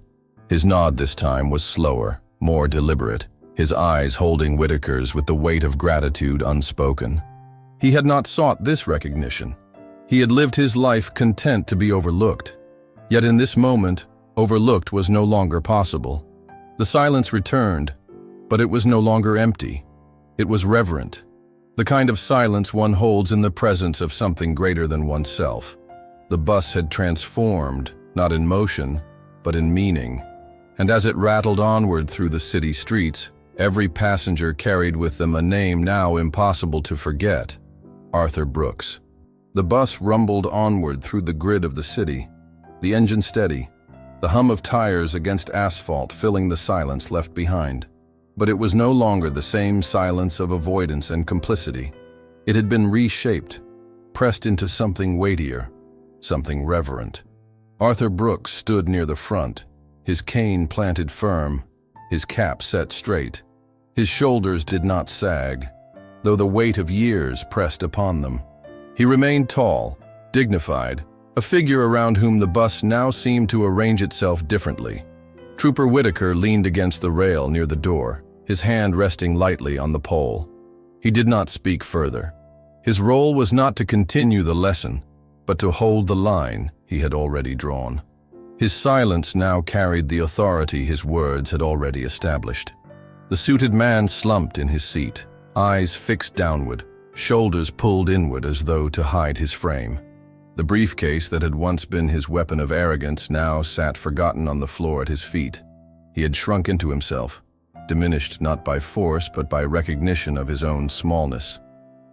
His nod this time was slower, more deliberate, his eyes holding Whitaker's with the weight of gratitude unspoken. He had not sought this recognition. He had lived his life content to be overlooked. Yet in this moment, overlooked was no longer possible. The silence returned, but it was no longer empty. It was reverent, the kind of silence one holds in the presence of something greater than oneself. The bus had transformed, not in motion, but in meaning. And as it rattled onward through the city streets, every passenger carried with them a name now impossible to forget: Arthur Brooks. The bus rumbled onward through the grid of the city, the engine steady, the hum of tires against asphalt filling the silence left behind. But it was no longer the same silence of avoidance and complicity. It had been reshaped, pressed into something weightier, something reverent. Arthur Brooks stood near the front, his cane planted firm, his cap set straight. His shoulders did not sag, though the weight of years pressed upon them. He remained tall, dignified, a figure around whom the bus now seemed to arrange itself differently. Trooper Whitaker leaned against the rail near the door, his hand resting lightly on the pole. He did not speak further. His role was not to continue the lesson, but to hold the line he had already drawn. His silence now carried the authority his words had already established. The suited man slumped in his seat, eyes fixed downward, shoulders pulled inward as though to hide his frame. The briefcase that had once been his weapon of arrogance now sat forgotten on the floor at his feet. He had shrunk into himself, diminished not by force but by recognition of his own smallness.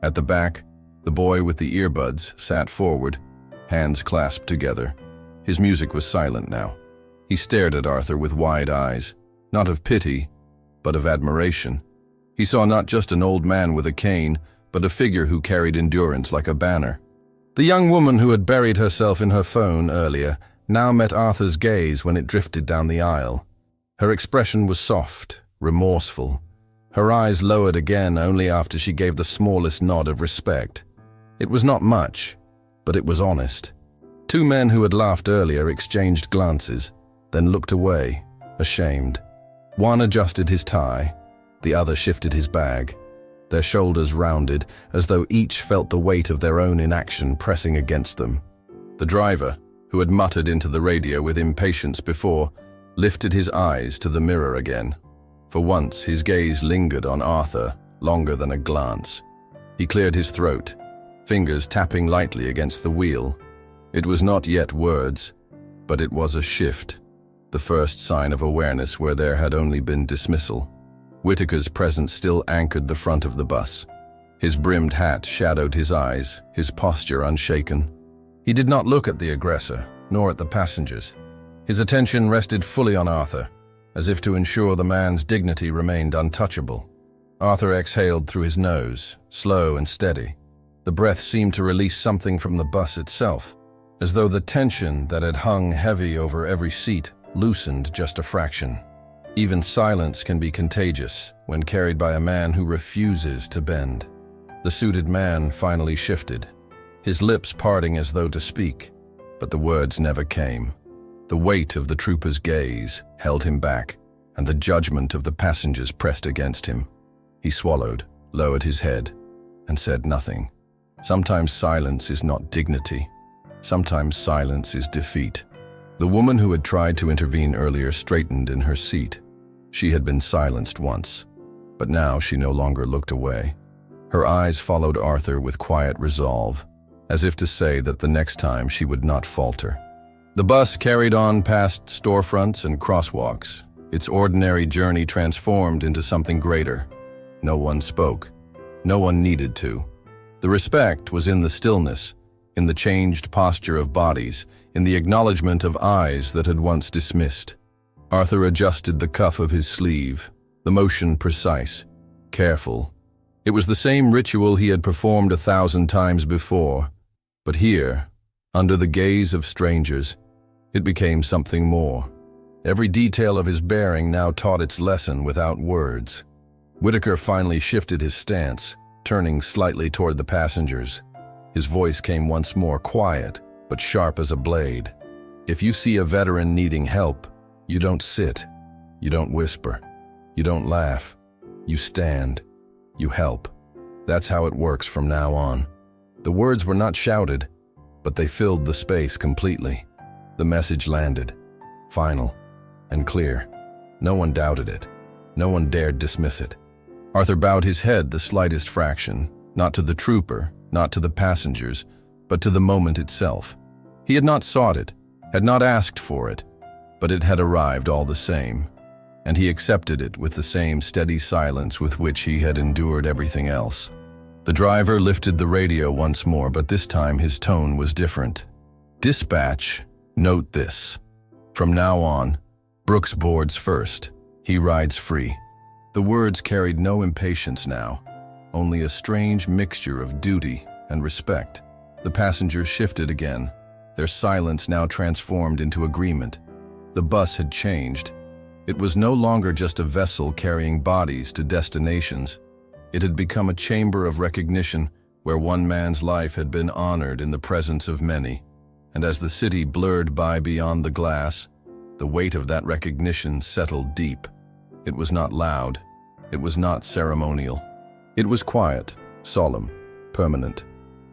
At the back, the boy with the earbuds sat forward, hands clasped together. His music was silent now. He stared at Arthur with wide eyes, not of pity, but of admiration. He saw not just an old man with a cane, but a figure who carried endurance like a banner. The young woman who had buried herself in her phone earlier now met Arthur's gaze when it drifted down the aisle. Her expression was soft, remorseful. Her eyes lowered again only after she gave the smallest nod of respect. It was not much, but it was honest. Two men who had laughed earlier exchanged glances, then looked away, ashamed. One adjusted his tie, the other shifted his bag. Their shoulders rounded, as though each felt the weight of their own inaction pressing against them. The driver, who had muttered into the radio with impatience before, lifted his eyes to the mirror again. For once, his gaze lingered on Arthur, longer than a glance. He cleared his throat, fingers tapping lightly against the wheel. It was not yet words, but it was a shift, the first sign of awareness where there had only been dismissal. Whitaker's presence still anchored the front of the bus. His brimmed hat shadowed his eyes, his posture unshaken. He did not look at the aggressor, nor at the passengers. His attention rested fully on Arthur, as if to ensure the man's dignity remained untouchable. Arthur exhaled through his nose, slow and steady. The breath seemed to release something from the bus itself, as though the tension that had hung heavy over every seat loosened just a fraction. Even silence can be contagious when carried by a man who refuses to bend. The suited man finally shifted, his lips parting as though to speak, but the words never came. The weight of the trooper's gaze held him back, and the judgment of the passengers pressed against him. He swallowed, lowered his head, and said nothing. Sometimes silence is not dignity. Sometimes silence is defeat. The woman who had tried to intervene earlier straightened in her seat. She had been silenced once, but now she no longer looked away. Her eyes followed Arthur with quiet resolve, as if to say that the next time she would not falter. The bus carried on past storefronts and crosswalks, its ordinary journey transformed into something greater. No one spoke. No one needed to. The respect was in the stillness, in the changed posture of bodies, in the acknowledgement of eyes that had once dismissed. Arthur adjusted the cuff of his sleeve, the motion precise, careful. It was the same ritual he had performed 1,000 times before, but here, under the gaze of strangers, it became something more. Every detail of his bearing now taught its lesson without words. Whitaker finally shifted his stance, turning slightly toward the passengers. His voice came once more quiet, but sharp as a blade. If you see a veteran needing help, you don't sit, you don't whisper, you don't laugh, you stand, you help. That's how it works from now on. The words were not shouted, but they filled the space completely. The message landed, final and clear. No one doubted it. No one dared dismiss it. Arthur bowed his head the slightest fraction, not to the trooper, not to the passengers, but to the moment itself. He had not sought it, had not asked for it, but it had arrived all the same, and he accepted it with the same steady silence with which he had endured everything else. The driver lifted the radio once more, but this time his tone was different. "Dispatch, note this. From now on, Brooks boards first. He rides free." The words carried no impatience now, only a strange mixture of duty and respect. The passengers shifted again, their silence now transformed into agreement. The bus had changed. It was no longer just a vessel carrying bodies to destinations. It had become a chamber of recognition where one man's life had been honored in the presence of many. And as the city blurred by beyond the glass, the weight of that recognition settled deep. It was not loud. It was not ceremonial. It was quiet, solemn, permanent.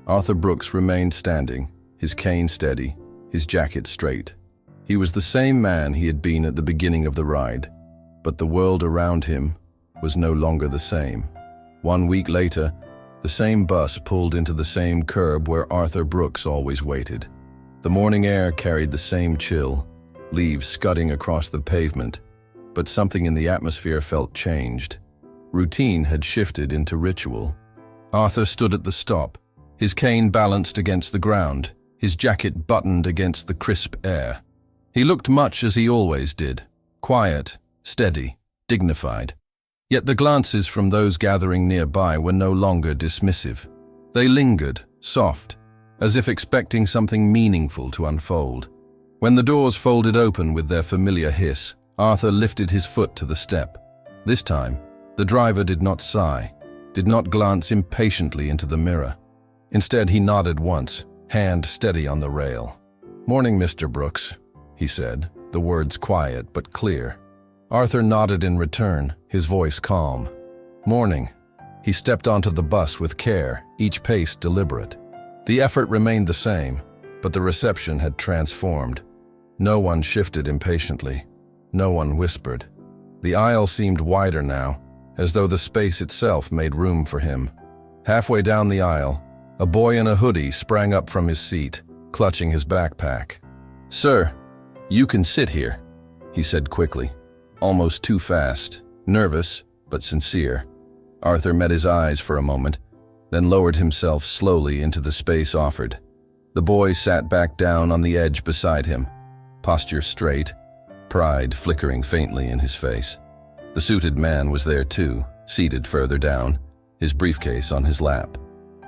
Arthur Brooks remained standing, his cane steady, his jacket straight. He was the same man he had been at the beginning of the ride, but the world around him was no longer the same. 1 week later, the same bus pulled into the same curb where Arthur Brooks always waited. The morning air carried the same chill, leaves scudding across the pavement, but something in the atmosphere felt changed. Routine had shifted into ritual. Arthur stood at the stop, his cane balanced against the ground, his jacket buttoned against the crisp air. He looked much as he always did, quiet, steady, dignified. Yet the glances from those gathering nearby were no longer dismissive. They lingered, soft, as if expecting something meaningful to unfold. When the doors folded open with their familiar hiss, Arthur lifted his foot to the step. This time, the driver did not sigh, did not glance impatiently into the mirror. Instead, he nodded once, hand steady on the rail. "Morning, Mr. Brooks," he said, the words quiet but clear. Arthur nodded in return, his voice calm. "Morning." He stepped onto the bus with care, each pace deliberate. The effort remained the same, but the reception had transformed. No one shifted impatiently. No one whispered. The aisle seemed wider now, as though the space itself made room for him. Halfway down the aisle, a boy in a hoodie sprang up from his seat, clutching his backpack. "Sir, you can sit here," he said quickly, almost too fast, nervous but sincere. Arthur met his eyes for a moment, then lowered himself slowly into the space offered. The boy sat back down on the edge beside him, posture straight, pride flickering faintly in his face. The suited man was there too, seated further down, his briefcase on his lap.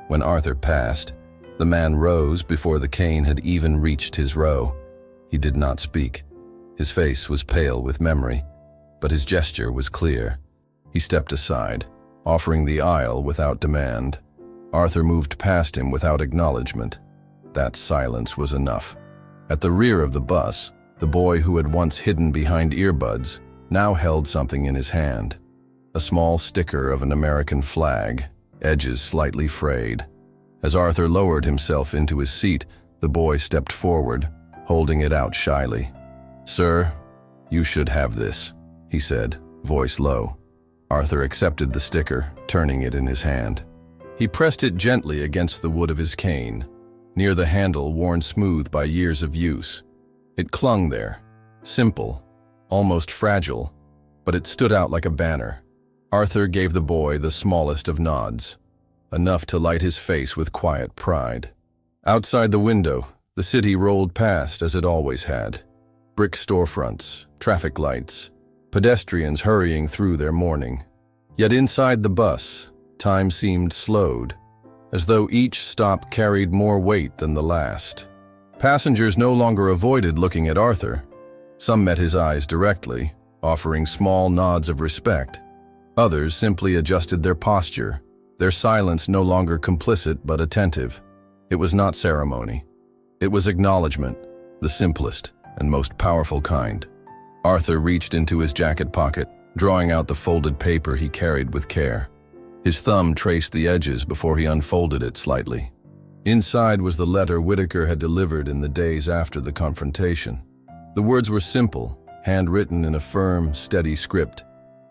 When Arthur passed, the man rose before the cane had even reached his row. He did not speak. His face was pale with memory, but his gesture was clear. He stepped aside, offering the aisle without demand. Arthur moved past him without acknowledgement. That silence was enough. At the rear of the bus, the boy who had once hidden behind earbuds now held something in his hand. A small sticker of an American flag, edges slightly frayed. As Arthur lowered himself into his seat, the boy stepped forward, holding it out shyly. "Sir, you should have this," he said, voice low. Arthur accepted the sticker, turning it in his hand. He pressed it gently against the wood of his cane, near the handle worn smooth by years of use. It clung there, simple, almost fragile, but it stood out like a banner. Arthur gave the boy the smallest of nods, enough to light his face with quiet pride. Outside the window, the city rolled past as it always had. Brick storefronts, traffic lights, pedestrians hurrying through their morning. Yet inside the bus, time seemed slowed, as though each stop carried more weight than the last. Passengers no longer avoided looking at Arthur. Some met his eyes directly, offering small nods of respect. Others simply adjusted their posture, their silence no longer complicit but attentive. It was not ceremony. It was acknowledgement, the simplest and most powerful kind. Arthur reached into his jacket pocket, drawing out the folded paper he carried with care. His thumb traced the edges before he unfolded it slightly. Inside was the letter Whitaker had delivered in the days after the confrontation. The words were simple, handwritten in a firm, steady script.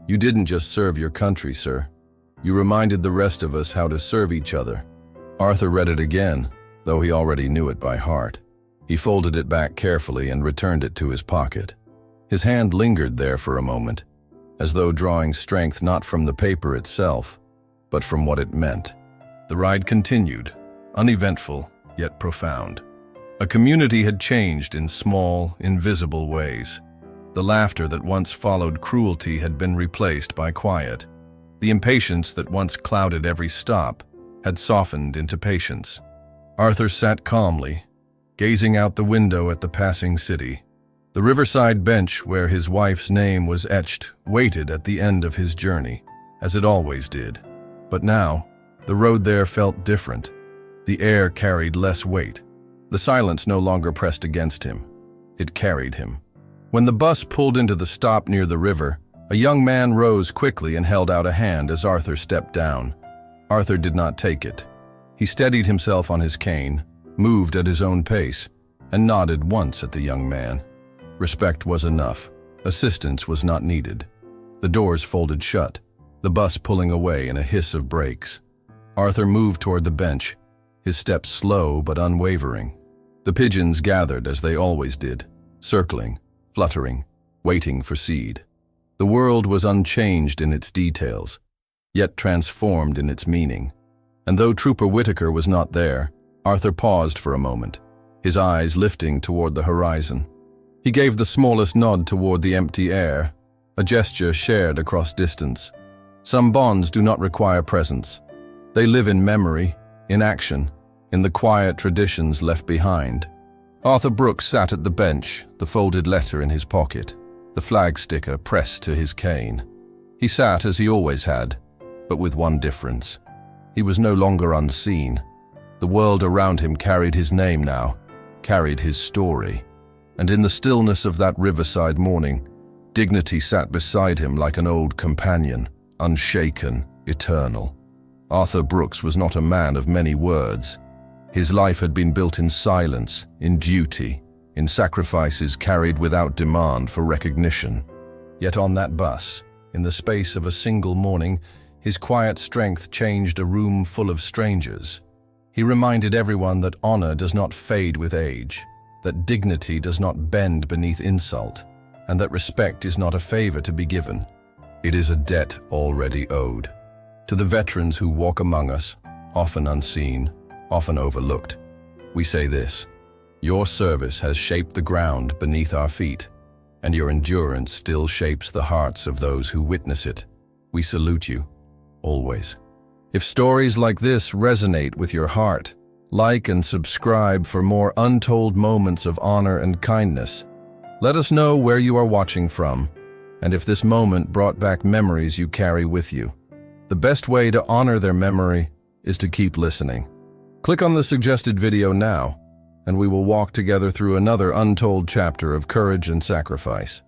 "You didn't just serve your country, sir. You reminded the rest of us how to serve each other." Arthur read it again, though he already knew it by heart. He folded it back carefully and returned it to his pocket. His hand lingered there for a moment, as though drawing strength not from the paper itself, but from what it meant. The ride continued, uneventful yet profound. A community had changed in small, invisible ways. The laughter that once followed cruelty had been replaced by quiet. The impatience that once clouded every stop had softened into patience. Arthur sat calmly, gazing out the window at the passing city. The riverside bench where his wife's name was etched waited at the end of his journey, as it always did. But now, the road there felt different. The air carried less weight. The silence no longer pressed against him. It carried him. When the bus pulled into the stop near the river, a young man rose quickly and held out a hand as Arthur stepped down. Arthur did not take it. He steadied himself on his cane, moved at his own pace, and nodded once at the young man. Respect was enough. Assistance was not needed. The doors folded shut, the bus pulling away in a hiss of brakes. Arthur moved toward the bench, his steps slow but unwavering. The pigeons gathered as they always did, circling, fluttering, waiting for seed. The world was unchanged in its details, yet transformed in its meaning. And though Trooper Whitaker was not there, Arthur paused for a moment, his eyes lifting toward the horizon. He gave the smallest nod toward the empty air, a gesture shared across distance. Some bonds do not require presence. They live in memory, in action, in the quiet traditions left behind. Arthur Brooks sat at the bench, the folded letter in his pocket, the flag sticker pressed to his cane. He sat as he always had, but with one difference. He was no longer unseen. The world around him carried his name now, carried his story. And in the stillness of that riverside morning, dignity sat beside him like an old companion, unshaken, eternal. Arthur Brooks was not a man of many words. His life had been built in silence, in duty, in sacrifices carried without demand for recognition. Yet on that bus, in the space of a single morning, his quiet strength changed a room full of strangers. He reminded everyone that honor does not fade with age, that dignity does not bend beneath insult, and that respect is not a favor to be given. It is a debt already owed. To the veterans who walk among us, often unseen, often overlooked, we say this: your service has shaped the ground beneath our feet, and your endurance still shapes the hearts of those who witness it. We salute you, always. If stories like this resonate with your heart, like and subscribe for more untold moments of honor and kindness. Let us know where you are watching from, and if this moment brought back memories you carry with you. The best way to honor their memory is to keep listening. Click on the suggested video now, and we will walk together through another untold chapter of courage and sacrifice.